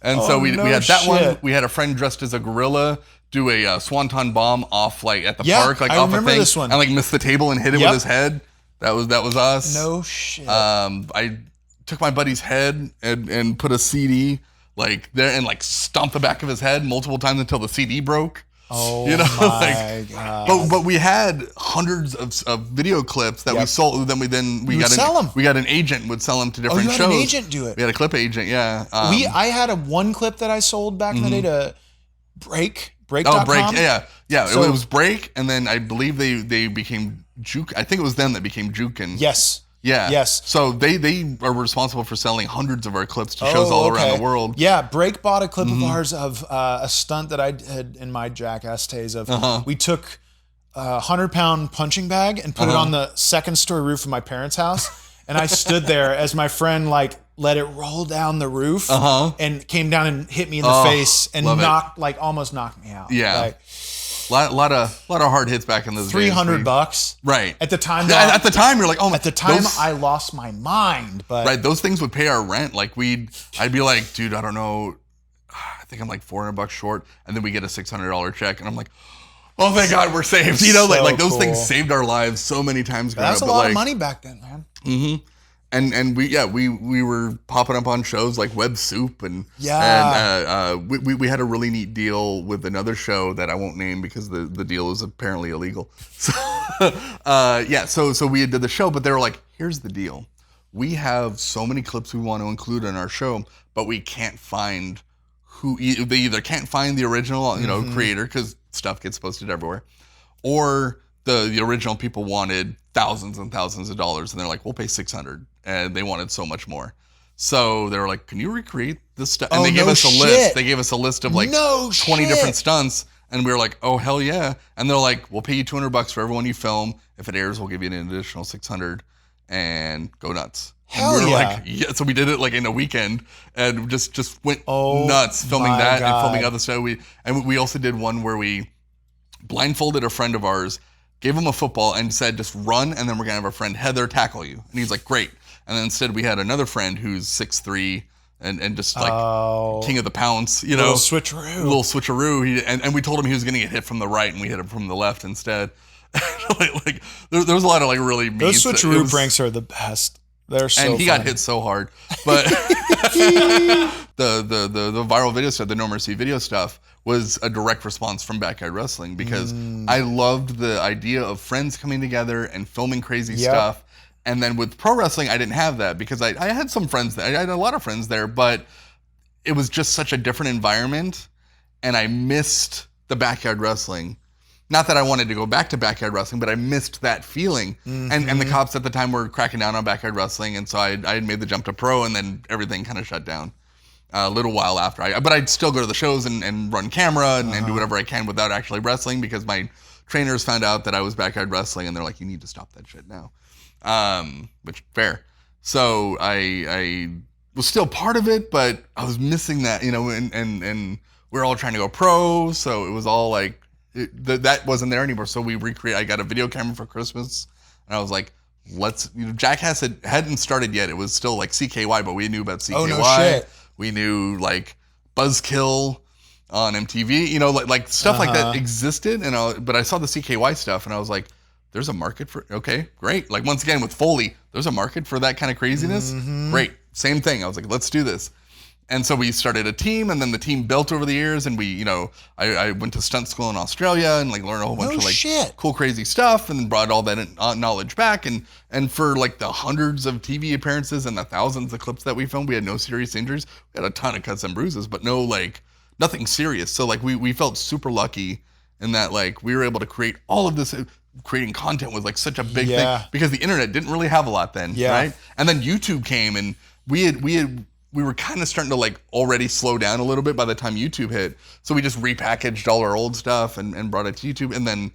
And so we had that one. We had a friend dressed as a gorilla do a swanton bomb off like at the park, like I off remember a thing, this one. and like missed the table and hit it with his head. That was us. No shit. I took my buddy's head and put a CD like there and like stomped the back of his head multiple times until the CD broke. Oh my God. But we had hundreds of video clips that we sold. Then we got an agent would sell them to different shows. You had an agent do it. We had a clip agent, I had one clip that I sold back in the day to Break.com. Oh, Break, yeah. So, it was Break, and then I believe they became Juke. I think it was them that became Juke, and yes. Yeah. Yes. So they are responsible for selling hundreds of our clips to shows all around the world. Yeah, Break bought a clip of ours of a stunt that I did in my Jackass days of we took a 100-pound punching bag and put it on the second story roof of my parents' house. And I stood there as my friend like let it roll down the roof and came down and hit me in the face and almost knocked me out. Yeah. Like, lot of hard hits back in those days. $300. Right. At the time. At the time, you're like, oh my. At the time, I lost my mind. But right, those things would pay our rent. Like I'd be like, dude, I don't know. I think I'm like $400 short, and then we get a $600 check, and I'm like, oh thank God, we're saved. You know, like those things saved our lives so many times. That's a lot of money back then, man. Mm-hmm. And we were popping up on shows like Web Soup and we had a really neat deal with another show that I won't name because the deal is apparently illegal. So so we did the show, but they were like, here's the deal. We have so many clips we want to include in our show, but we can't find they either can't find the original creator because stuff gets posted everywhere, or the original people wanted thousands and thousands of dollars, and they're like, we'll pay $600, and they wanted so much more. So they were like, can you recreate this stuff? And they gave us a list. They gave us a list of like 20 different stunts, and we were like, oh hell yeah! And they're like, we'll pay you $200 for everyone you film. If it airs, we'll give you an additional $600, and go nuts. Hell and we were yeah. like, yeah. So we did it like in a weekend, and just went nuts filming that and filming other stuff. We also did one where we blindfolded a friend of ours, gave him a football and said, just run, and then we're going to have our friend Heather tackle you. And he's like, great. And then instead we had another friend who's 6'3", and just like king of the pounce, you know. Little switcheroo. And we told him he was going to get hit from the right, and we hit him from the left instead. like there was a lot of like really mean. Those switcheroo pranks are the best. They're so And he got hit so hard. But the viral video stuff, the No Mercy video stuff, was a direct response from Backyard Wrestling because I loved the idea of friends coming together and filming crazy stuff. And then with pro wrestling, I didn't have that because I had some friends there. I had a lot of friends there, but it was just such a different environment. And I missed the Backyard Wrestling. Not that I wanted to go back to Backyard Wrestling, but I missed that feeling. And the cops at the time were cracking down on Backyard Wrestling. And so I had made the jump to pro, and then everything kind of shut down a little while after. But I'd still go to the shows and run camera and do whatever I can without actually wrestling because my trainers found out that I was Backyard Wrestling, and they're like, you need to stop that shit now. Which, fair. So I was still part of it, but I was missing that, you know, and we were all trying to go pro. So it was all like, that wasn't there anymore. So I got a video camera for Christmas, and I was like, Jackass hadn't started yet. It was still like CKY, but we knew about CKY. Oh, no shit. We knew like Buzzkill on MTV, you know, like stuff like that existed. But I saw the CKY stuff, and I was like, there's a market for, okay, great. Like once again with Foley, there's a market for that kind of craziness. Great. Same thing. I was like, let's do this. And so we started a team, and then the team built over the years, and I went to stunt school in Australia and like learned a whole bunch of like cool, crazy stuff, and brought all that knowledge back. And for like the hundreds of TV appearances and the thousands of clips that we filmed, we had no serious injuries. We had a ton of cuts and bruises, but nothing serious. So like we felt super lucky in that like we were able to create all of this. Creating content was like such a big thing because the internet didn't really have a lot then, right? And then YouTube came, and we were kind of starting to like already slow down a little bit by the time YouTube hit. So we just repackaged all our old stuff and brought it to YouTube, and then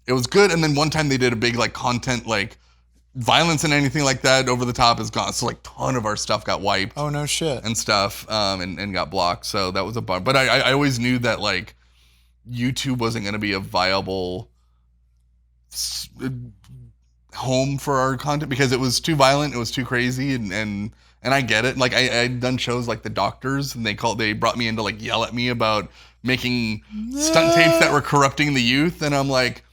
it was good. And then one time they did a big like content, like violence and anything like that over the top is gone. So like ton of our stuff got wiped. Oh no shit. And stuff and got blocked. So that was a bummer. But I always knew that like YouTube wasn't going to be a viable home for our content because it was too violent, it was too crazy, and I get it. Like I'd done shows like The Doctors, and they brought me in to like yell at me about making stunt tapes that were corrupting the youth, and I'm like,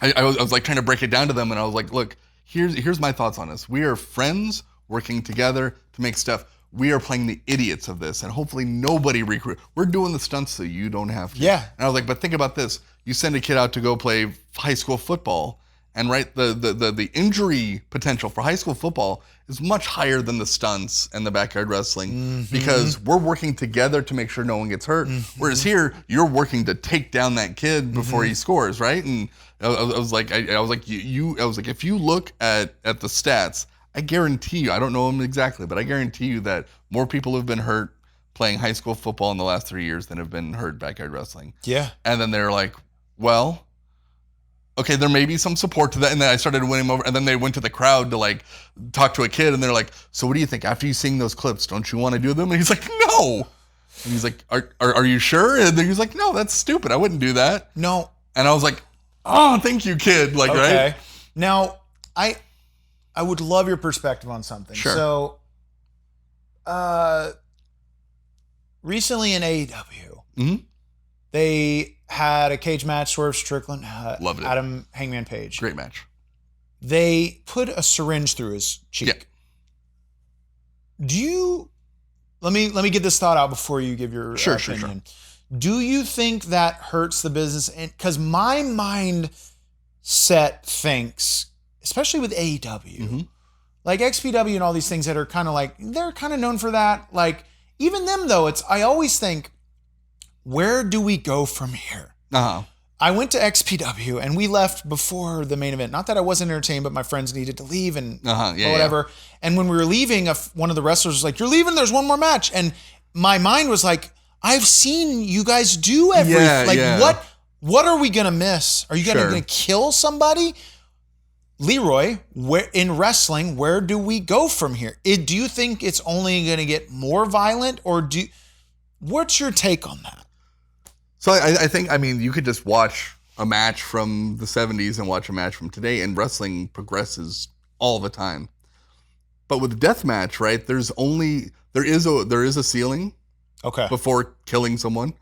I was like trying to break it down to them, and I was like, look, here's my thoughts on this. We are friends working together to make stuff. We are playing the idiots of this, and hopefully nobody we're doing the stunts so you don't have to. Yeah. And I was like, but think about this. You send a kid out to go play high school football, and right, the injury potential for high school football is much higher than the stunts and the backyard wrestling because we're working together to make sure no one gets hurt. Whereas here, you're working to take down that kid before he scores, right? And I was like, if you look at the stats, I guarantee you, I don't know him exactly, but I guarantee you that more people have been hurt playing high school football in the last 3 years than have been hurt backyard wrestling. Yeah. And then they're like, well, okay, there may be some support to that. And then I started winning them over. And then they went to the crowd to like talk to a kid. And they're like, so what do you think? After you sing those clips, don't you want to do them? And he's like, no. And he's like, are you sure? And then he's like, no, that's stupid. I wouldn't do that. No. And I was like, oh, thank you, kid. Like, Okay. right? Now, I would love your perspective on something. Sure. So, recently in AEW, Mhm. they had a cage match, Swerve Strickland, Loved it. Adam Hangman Page. Great match. They put a syringe through his cheek. Yeah. Do you, let me get this thought out before you give your Sure. opinion. Do you think that hurts the business? Because my mindset thinks, especially with AEW, Mhm. like XPW and all these things that are kind of like, they're kind of known for that. Like even them though, I always think, where do we go from here? Uh-huh. I went to XPW and we left before the main event. Not that I wasn't entertained, but my friends needed to leave and Yeah, or whatever. And when we were leaving, one of the wrestlers was like, "You're leaving? There's one more match." And my mind was like, "I've seen you guys do everything. Yeah, like yeah. what are we gonna miss? Are you gonna kill somebody?" Leroy, where in wrestling, where do we go from here? Do you think it's only gonna get more violent, or what's your take on that? So I think, I mean, you could just watch a match from the 70s and watch a match from today, and wrestling progresses all the time. But with deathmatch, right, there is a ceiling Okay. before killing someone.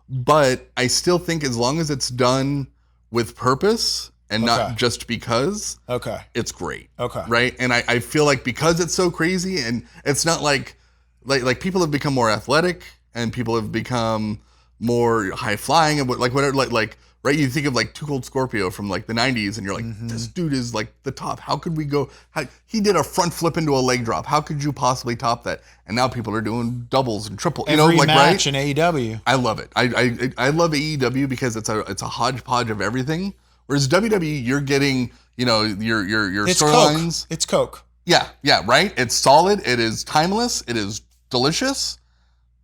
But I still think as long as it's done with purpose and Okay. not just because, Okay. it's great. Okay. Right? And I feel like because it's so crazy, and it's not like people have become more athletic and people have become more high flying and whatever, like right, you think of like Too Cold Scorpio from like the 90s and you're like, this dude is like the top. How could we go? He did a front flip into a leg drop. How could you possibly top that? And now people are doing doubles and triple, Every like match right? in AEW. I love it. I love AEW because it's a hodgepodge of everything. Whereas WWE, you're getting, your It's storylines. Coke. It's Coke. Yeah, right? It's solid. It is timeless. It is delicious.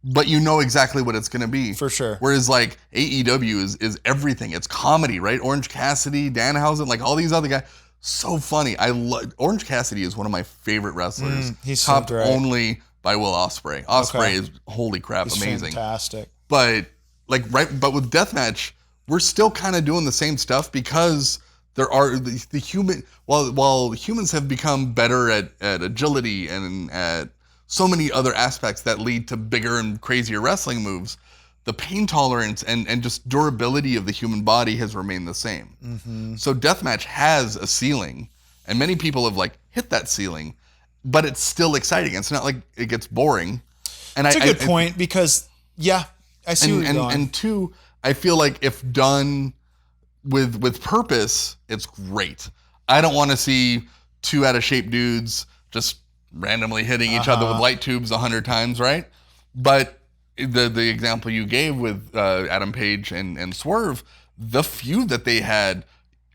But you know exactly what it's going to be. For sure. Whereas like AEW is everything. It's comedy, right? Orange Cassidy, Danhausen, like all these other guys. So funny. I love Orange Cassidy is one of my favorite wrestlers. He's so topped great. only by Will Ospreay. Ospreay Okay. is holy crap, He's amazing. fantastic. But but with deathmatch, we're still kind of doing the same stuff because there are the human while humans have become better at agility and at so many other aspects that lead to bigger and crazier wrestling moves, the pain tolerance and just durability of the human body has remained the same. Mm-hmm. So deathmatch has a ceiling, and many people have like hit that ceiling, but it's still exciting. It's not like it gets boring. And It's a good point because, yeah, I see where you're going. And two, I feel like if done with purpose, it's great. I don't want to see two out of shape dudes just randomly hitting each other with light tubes 100 times, right? But the example you gave with Adam Page and Swerve, the feud that they had,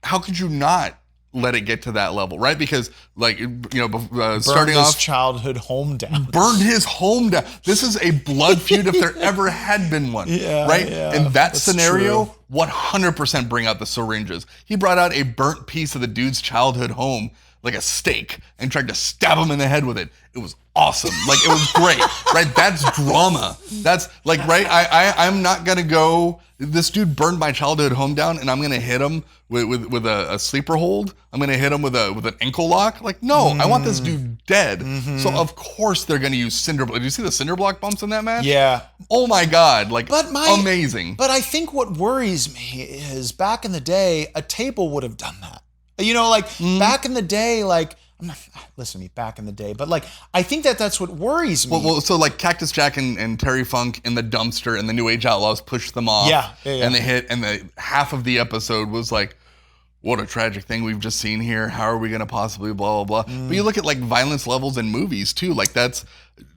how could you not let it get to that level, right? Because starting his off, childhood home down. burned his home down. This is a blood feud if there ever had been one, right? Yeah, In that that's scenario, true. 100% bring out the syringes. He brought out a burnt piece of the dude's childhood home, like a steak, and tried to stab him in the head with it. It was awesome. Like, it was great, right? That's drama. That's like, right? I'm not gonna go, this dude burned my childhood home down and I'm gonna hit him with a sleeper hold. I'm gonna hit him with an ankle lock. Like, no, I want this dude dead. So of course they're gonna use cinder block. Did you see the cinder block bumps in that match? Yeah. Oh my God, like, amazing. But I think what worries me is back in the day, a table would have done that. Back in the day, listen to me, back in the day, but I think that's what worries me. Well, so like Cactus Jack and Terry Funk in the dumpster and the New Age Outlaws pushed them off. Yeah. And they hit, and the half of the episode was like, what a tragic thing we've just seen here. How are we going to possibly blah, blah, blah. But you look at like violence levels in movies too. Like that's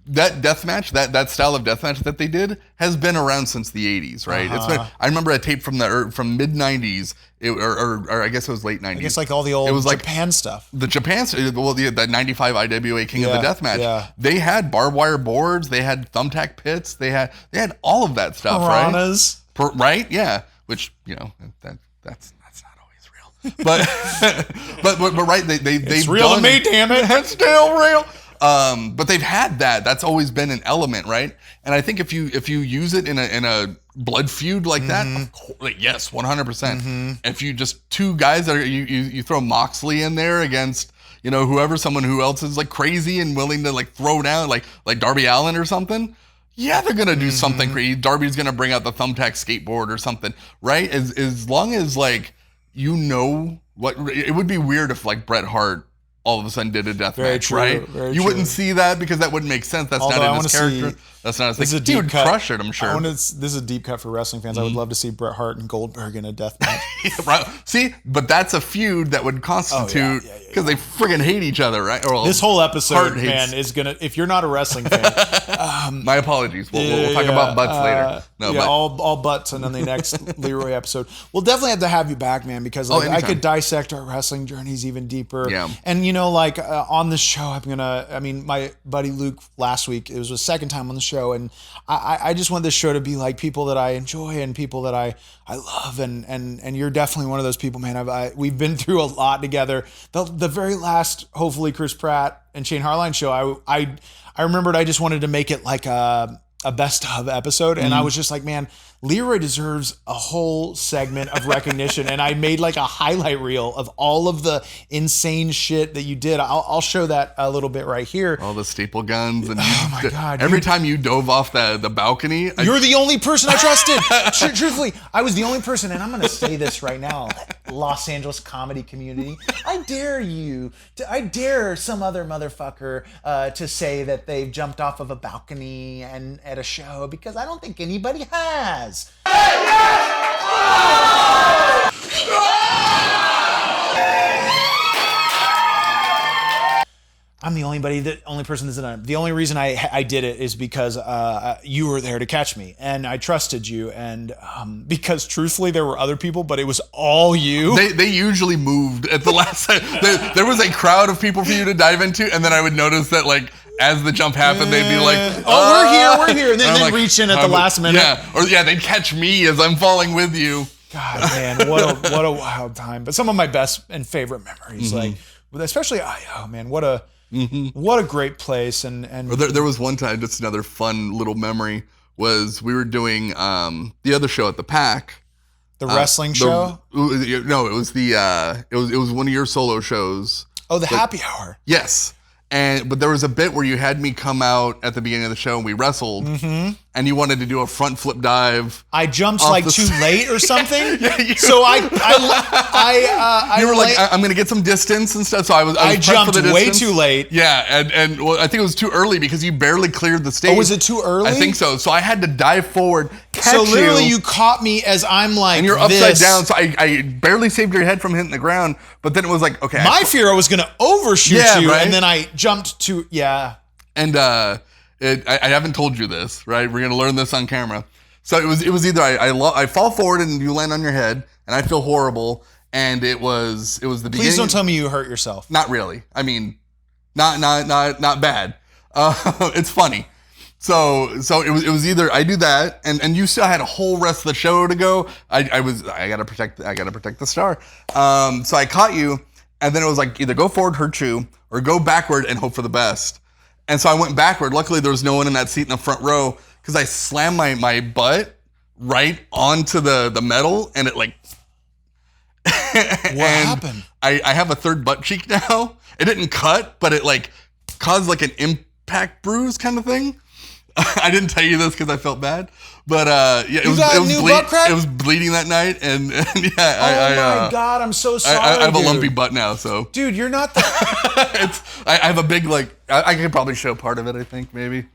that death match, that style of death match that they did has been around since the 80s, right? It's been. I remember a tape from mid 90s, or I guess it was late 90s. I guess like all the old Japan stuff. The Japan, the 95 IWA King of the Death Match. Yeah. They had barbed wire boards, they had thumbtack pits, they had all of that stuff, Piranhas. Right? Right? Yeah. Which, that's not always real. But right, they've real done, to me, damn it. It's still real. But they've had that. That's always been an element, right? And I think if you use it in a blood feud like that, of course, yes, 100%. If you just two guys that are you throw Moxley in there against someone who else is like crazy and willing to like throw down like Darby Allin or something. Yeah, they're gonna do something crazy. Darby's gonna bring out the thumbtack skateboard or something, right? As long as like what it would be weird if like Bret Hart all of a sudden did a death match, right? You wouldn't see that because that wouldn't make sense. That's not in his character. That's not his thing. He would crush it, I'm sure. This is a deep cut for wrestling fans. I would love to see Bret Hart and Goldberg in a death match. Right. See, but that's a feud that would constitute because they friggin' hate each other, right? This whole episode, man, is gonna. If you're not a wrestling fan, my apologies. We'll talk about butts later. No, all butts, and then the next Leroy episode. We'll definitely have to have you back, man, because I could dissect our wrestling journeys even deeper. Yeah. And on the show, my buddy Luke last week, it was the second time on the show, and I just want this show to be like people that I enjoy and people that I love, and you're definitely one of those people, man. We've been through a lot together. The very last, hopefully, Chris Pratt and Shane Hartline show, I remembered I just wanted to make it like a best of episode, and I was just like, man, Leroy deserves a whole segment of recognition. And I made like a highlight reel of all of the insane shit that you did. I'll show that a little bit right here. All the staple guns. And oh my God. Every time you dove off the balcony. You're the only person I trusted. Truthfully, I was the only person, and I'm going to say this right now, Los Angeles comedy community. I dare some other motherfucker to say that they've jumped off of a balcony and at a show, because I don't think anybody has. I'm the only person that's done it. The only reason I did it is because you were there to catch me, and I trusted you, and because truthfully there were other people, but it was all you. They usually moved at the last time. There was a crowd of people for you to dive into, and then I would notice that like as the jump happened, they'd be like, we're here, and then they'd reach in at the last minute. Yeah, they'd catch me as I'm falling with you. God, man, what a wild time. But some of my best and favorite memories, like especially what a great place. And there was one time, just another fun little memory, was we were doing the other show at the Pack. The wrestling show? No, it was it was one of your solo shows. Oh, the happy hour. Yes. But there was a bit where you had me come out at the beginning of the show and we wrestled, and you wanted to do a front flip dive. I jumped like too late or something. You were like, I'm going to get some distance and stuff. So I jumped way too late. Yeah, and well, I think it was too early because you barely cleared the stage. Oh, was it too early? I think so. So I had to dive forward, catch so literally you caught me as I'm like, and you're upside down. So I barely saved your head from hitting the ground. But then it was like, okay. My fear I was going to overshoot you, right? And then I jumped to, And I haven't told you this, right? We're going to learn this on camera. So it was either I fall forward and you land on your head, and I feel horrible, and it was the beginning. Please don't tell me you hurt yourself. Not really. I mean, not bad. It's funny. So it was either I do that, and you still had a whole rest of the show to go. I gotta protect the star. So I caught you, and then it was like either go forward, hurt you, or go backward and hope for the best. And so I went backward. Luckily there was no one in that seat in the front row, because I slammed my butt right onto the metal, and it like. What happened? I have a third butt cheek now. It didn't cut, but it like caused like an impact bruise kind of thing. I didn't tell you this because I felt bad, but it was bleeding that night, and yeah. My God, I'm so sorry. I have a lumpy butt now, so dude, you're not the. I have a big I could probably show part of it. I think maybe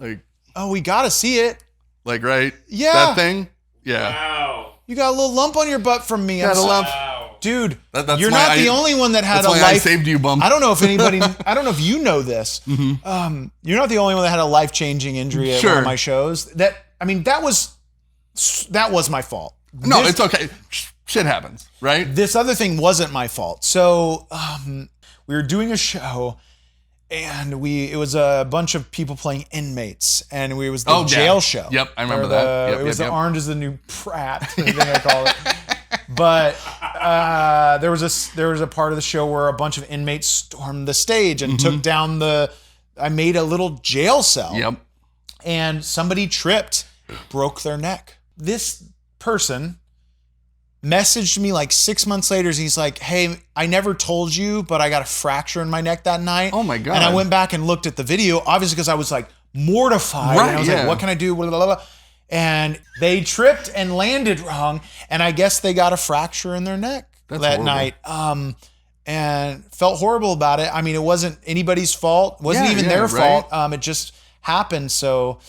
we gotta see it. Right? Yeah. That thing. Yeah. Wow. You got a little lump on your butt from me. Got a lump. Wow. Dude, That's you're why not the only one that had that's a why life. I saved you, bum. I don't know if anybody. I don't know if you know this. You're not the only one that had a life-changing injury at one Sure. of my shows. That was my fault. No, it's okay. Shit happens, right? This other thing wasn't my fault. So we were doing a show, and it was a bunch of people playing inmates, and it was the jail show. Yep, I remember Or that. Yep, it was yep, the yep. Orange is the New Pratt, I think I call it. But there was a part of the show where a bunch of inmates stormed the stage and took down I made a little jail cell. Yep. And somebody tripped, broke their neck. This person messaged me like 6 months later. He's like, hey, I never told you, but I got a fracture in my neck that night. Oh my God. And I went back and looked at the video, obviously because I was like mortified. Right, and I was like, what can I do? Blah, blah, blah. And they tripped and landed wrong. And I guess they got a fracture in their neck that horrible. night. And felt horrible about it. I mean, it wasn't anybody's fault. It wasn't even their right. fault. It just happened. So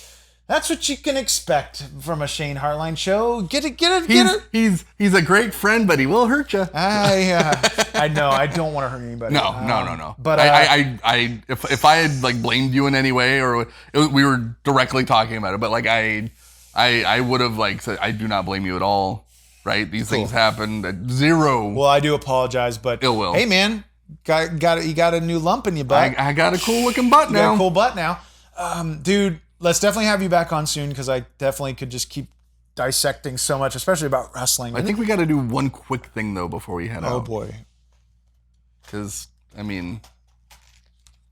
that's what you can expect from a Shane Hartline show. Get it. He's a great friend, but he will hurt you. I know. I don't want to hurt anybody. No. But if I had like blamed you in any way, or we were directly talking about it, but like I would have like said, I do not blame you at all. Right? These things happen. Zero. well, I do apologize, but Ill will. hey, man, you got a new lump in your butt. I got a cool looking butt You got now. a cool butt now, dude. Let's definitely have you back on soon because I definitely could just keep dissecting so much, especially about wrestling. I think we got to do one quick thing though before we head out. Oh boy. Because I mean,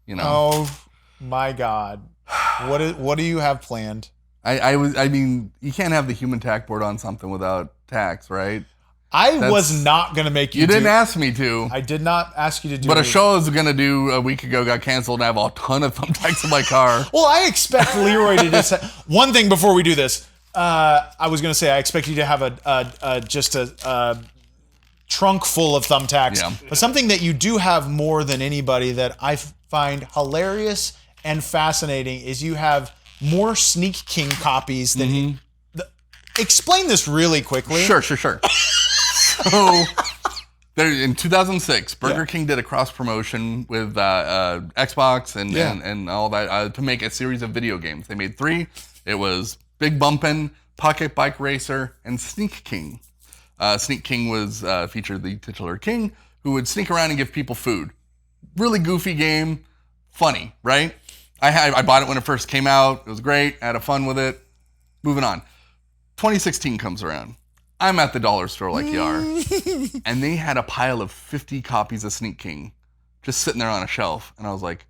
Oh my God. What do you have planned? I mean, you can't have the human tack board on something without tacks, right? I was not gonna make you. You didn't ask me to. I did not ask you to do. But a it. show I was gonna do a week ago got canceled, and I have a ton of thumbtacks in my car. Well, I expect Leroy to just one thing before we do this. I was gonna say I expect you to have a trunk full of thumbtacks. Yeah. But something that you do have more than anybody that I find hilarious and fascinating is you have more Sneak King copies than. Explain this really quickly. Sure. So, in 2006, Burger King did a cross promotion with Xbox and all that to make a series of video games. They made 3. It was Big Bumpin', Pocket Bike Racer, and Sneak King. Sneak King was featured the titular king who would sneak around and give people food. Really goofy game, funny, right? I bought it when it first came out. It was great. I had fun with it. Moving on. 2016 comes around. I'm at the dollar store like you are. And they had a pile of 50 copies of Sneak King just sitting there on a shelf. And I was like,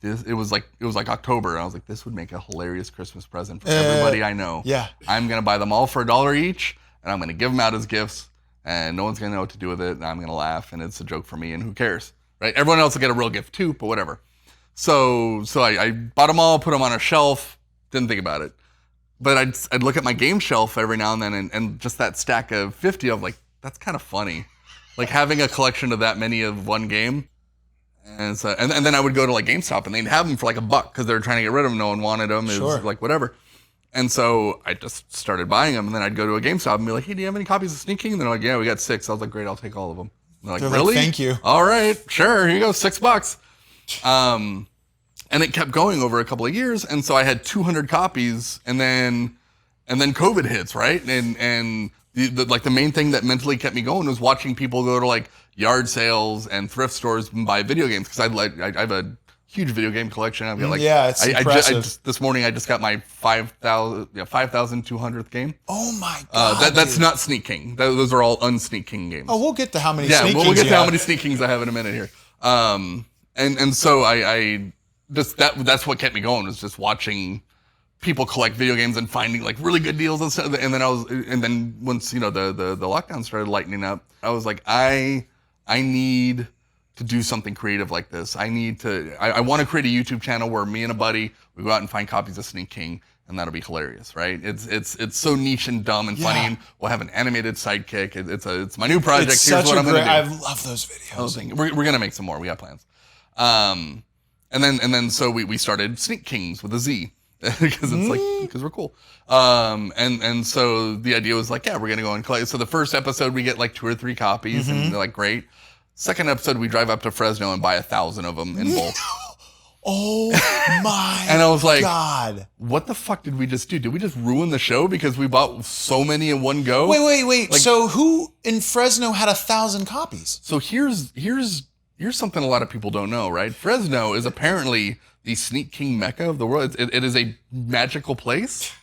it was like October. And I was like, this would make a hilarious Christmas present for everybody I know. Yeah. I'm going to buy them all for $1 each. And I'm going to give them out as gifts. And no one's going to know what to do with it. And I'm going to laugh. And it's a joke for me. And who cares? Right? Everyone else will get a real gift too, but whatever. So I bought them all, put them on a shelf. Didn't think about it. But I'd look at my game shelf every now and then, and just that stack of 50, I'm like, that's kind of funny. Like having a collection of that many of one game. And so, and then I would go to like GameStop, and they'd have them for like $1 because they were trying to get rid of them. No one wanted them. It was like whatever. And so I just started buying them, and then I'd go to a GameStop and be like, hey, do you have any copies of Sneak King? And they're like, yeah, we got 6. I was like, great, I'll take all of them. And they're like, really? Thank you. All right, sure, here you go, $6. And it kept going over a couple of years, and so I had 200 copies, and then COVID hits, right? And the main thing that mentally kept me going was watching people go to like yard sales and thrift stores and buy video games because I have a huge video game collection. I've got like it's impressive. this morning I just got my 5,200th game. Oh my God. That's not Sneak King. Those are all un-Sneak King games. Oh, we'll get to how many. Yeah, Sneak we'll Kings get you to how have. many Sneak Kings I have in a minute here. And so I just that's what kept me going, was just watching people collect video games and finding like really good deals and stuff. And then once the lockdown started lightening up, I was like, I need to do something creative like this. I want to create a YouTube channel where me and a buddy, we go out and find copies of Sneak King, and that'll be hilarious, right? It's so niche and dumb and funny, and we'll have an animated sidekick. It's my new project. It's Here's what I'm gonna do. I love those videos. We're gonna make some more. We got plans. And then so we started Sneak Kings with a Z. because it's like, because we're cool. And so the idea was like, yeah, we're going to go and collect. So the first episode, we get like 2 or 3 copies and they're like, great. Second episode, we drive up to Fresno and buy 1,000 of them in bulk. Oh my And I was like, God. What the fuck did we just do? Did we just ruin the show because we bought so many in one go? Wait. Like, so who in Fresno had 1,000 copies? So here's something a lot of people don't know, right? Fresno is apparently the Sneak King mecca of the world. It is a magical place.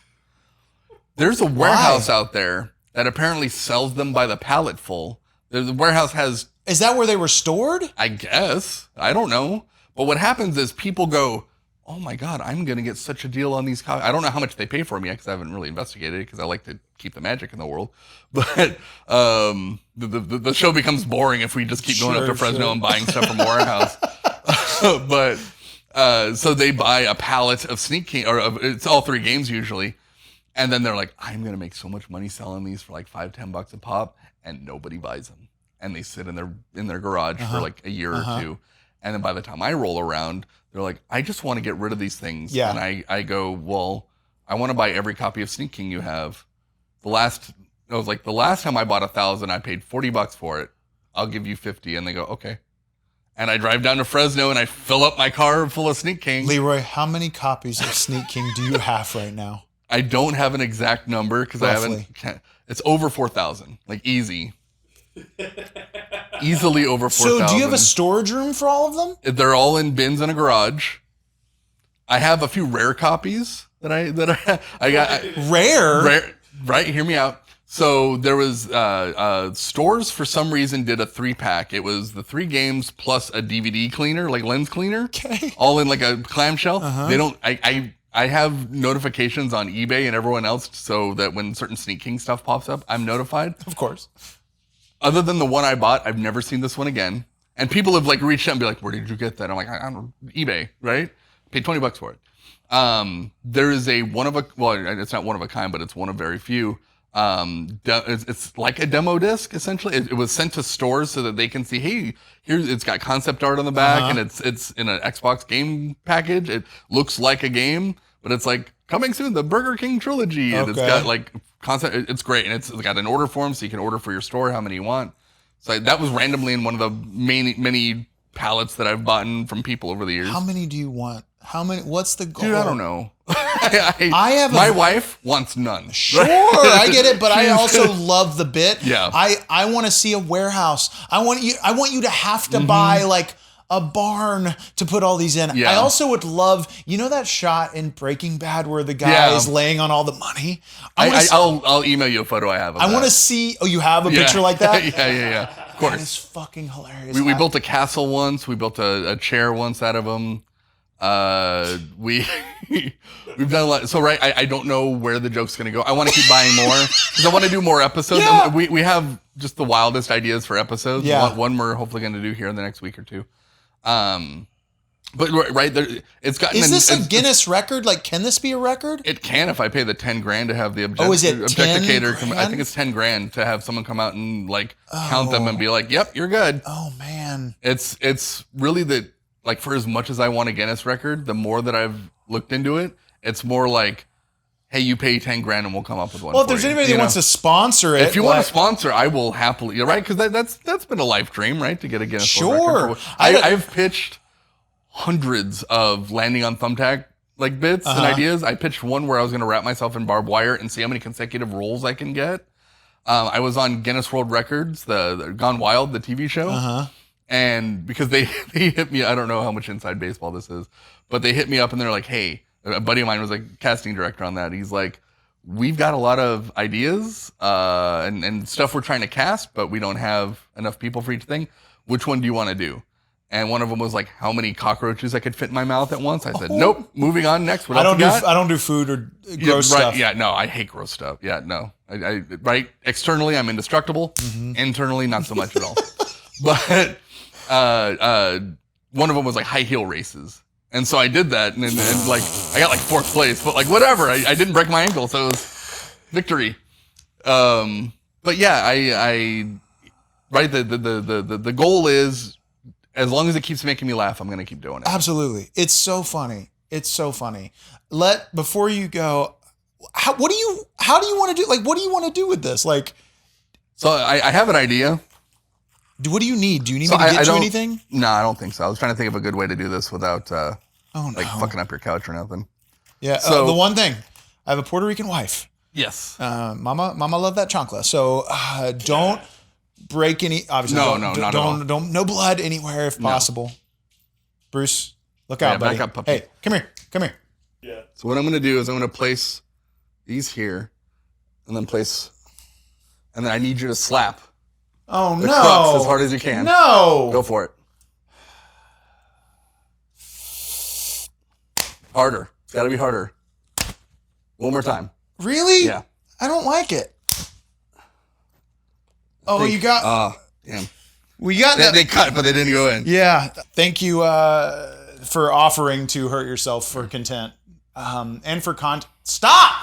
There's a warehouse out there that apparently sells them by the pallet full. The warehouse has... Is that where they were stored? I guess. I don't know. But what happens is people go, oh my God, I'm going to get such a deal on these copies. I don't know how much they pay for them yet because I haven't really investigated it because I like to keep the magic in the world. But the show becomes boring if we just keep going up to Fresno and buying stuff from warehouse. But so they buy a pallet of Sneak King, or it's all 3 games usually. And then they're like, I'm going to make so much money selling these for like $5-10 a pop. And nobody buys them. And they sit in their garage for like a year or 2. And then by the time I roll around, they're like, I just want to get rid of these things. Yeah. And I go, well, I want to buy every copy of Sneak King you have. The last time I bought 1,000, I paid $40 for it. I'll give you 50. And they go, okay. And I drive down to Fresno and I fill up my car full of Sneak King. Leroy, how many copies of Sneak King do you have right now? I don't have an exact number because I haven't. It's over 4,000, like easy. Easily over 4,000. So do you have a storage room for all of them? They're all in bins in a garage. I have a few rare copies that I got. Rare? Right, hear me out. So there was stores for some reason did a 3-pack. It was the 3 games plus a DVD cleaner, like lens cleaner. Okay. All in like a clamshell. They don't I have notifications on eBay and everyone else so that when certain Sneak King stuff pops up, I'm notified. Of course. Other than the one I bought, I've never seen this one again. And people have like reached out and be like, where did you get that? I'm like, I don't know, eBay, right? Paid $20 for it. There is it's not one of a kind, but it's one of very few. It's like a demo disc, essentially. It was sent to stores so that they can see, hey, it's got concept art on the back and it's in an Xbox game package. It looks like a game, but it's like coming soon, the Burger King trilogy. And it's got like concept. It's great. And it's got an order form so you can order for your store how many you want. So that was randomly in one of the many pallets that I've bought from people over the years. How many do you want? How many? What's the goal? Dude, I don't know. My wife wants none. Sure, I get it, but I also love the bit. Yeah. I want to see a warehouse. I want you to have to buy like a barn to put all these in. Yeah. I also would love, that shot in Breaking Bad where the guy is laying on all the money? I'll email you a photo I have of I want to see, you have a picture like that? Yeah. Of course. That is fucking hilarious. We built a castle once. We built a chair once out of them. We've done a lot. So I don't know where the joke's gonna go. I want to keep buying more because I want to do more episodes. Yeah. We have just the wildest ideas for episodes. Yeah. One we're hopefully going to do here in the next week or 2. But right there, it's gotten. Is this a Guinness record? Like, can this be a record? It can if I pay the $10,000 to have the is it objecticator. $10,000? I think it's $10,000 to have someone come out and like count them and be like, "Yep, you're good." Oh man, it's really that. Like, for as much as I want a Guinness record, the more that I've looked into it, it's more like, hey, you pay $10,000 and we'll come up with one. Well, if there's anybody that wants to sponsor it, if you want to sponsor, I will happily. You're right, because that's been a life dream, right? To get a Guinness World Record. I've pitched hundreds of landing on thumbtack like bits and ideas. I pitched one where I was going to wrap myself in barbed wire and see how many consecutive rolls I can get. I was on Guinness World Records, the Gone Wild, the TV show. And because they hit me, I don't know how much inside baseball this is, but they hit me up and they're like, hey, a buddy of mine was like casting director on that. He's like, we've got a lot of ideas and stuff we're trying to cast, but we don't have enough people for each thing. Which one do you want to do? And one of them was like, how many cockroaches I could fit in my mouth at once? I said, nope, moving on next. What else you got? I don't do food or gross stuff. Yeah, no, I hate gross stuff. Yeah, no. Right? Externally, I'm indestructible. Internally, not so much at all. But one of them was like high heel races. And so I did that and like, I got like 4th place, but like whatever, I didn't break my ankle. So it was victory. But yeah, the goal is, as long as it keeps making me laugh, I'm going to keep doing it. Absolutely. It's so funny. It's so funny. Before you go, how do you want to do? Like, what do you want to do with this? Like, So I have an idea. what do you need? Do you need So me to get you don't- anything? No, I don't think so. I was trying to think of a good way to do this without Oh no. like fucking up your couch or nothing. Yeah. So- The one thing, I have a Puerto Rican wife. Yes. Mama love that chancla. So don't break any. Obviously, No, don't, no, don't, not at all. don't no blood anywhere if possible. Bruce, look out, Yeah, buddy. back up, puppy. Hey, come here. So what I'm going to do is I'm going to place these here, and then I need you to slap Oh the no! crux as hard as you can. No. Go for it. Harder. It's got to be harder. One more time. Really? Yeah. I don't like it. Oh, you got. Damn. We got that. They cut, but they didn't go in. Yeah. Thank you for offering to hurt yourself for content and for Stop!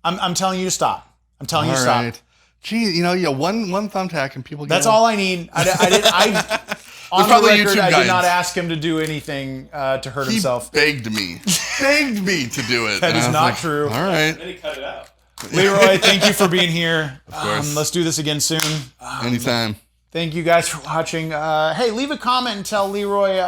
I'm telling you to stop. I'm telling you to All stop. right. Gee, one thumbtack and people get That's it. all I need. On the probably record, YouTube I did guides. not ask him to do anything to hurt He himself. begged me to do it. That And is I was not like, true. All right. Then he cut it out. Leroy, thank you for being here. course. Let's do this again soon. Anytime. Thank you guys for watching. Hey, leave a comment and tell Leroy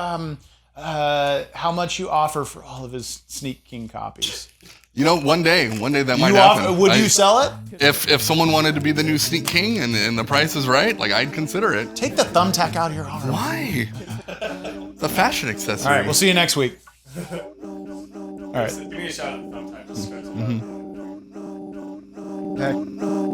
how much you offer for all of his Sneak King copies. One day that might happen. Would you sell it? If someone wanted to be the new Sneak King and the price is right, like I'd consider it. Take the thumbtack out of your arm. Why? It's a fashion accessory. All right, we'll see you next week. All right. Give me a shot at the thumbtack. Okay.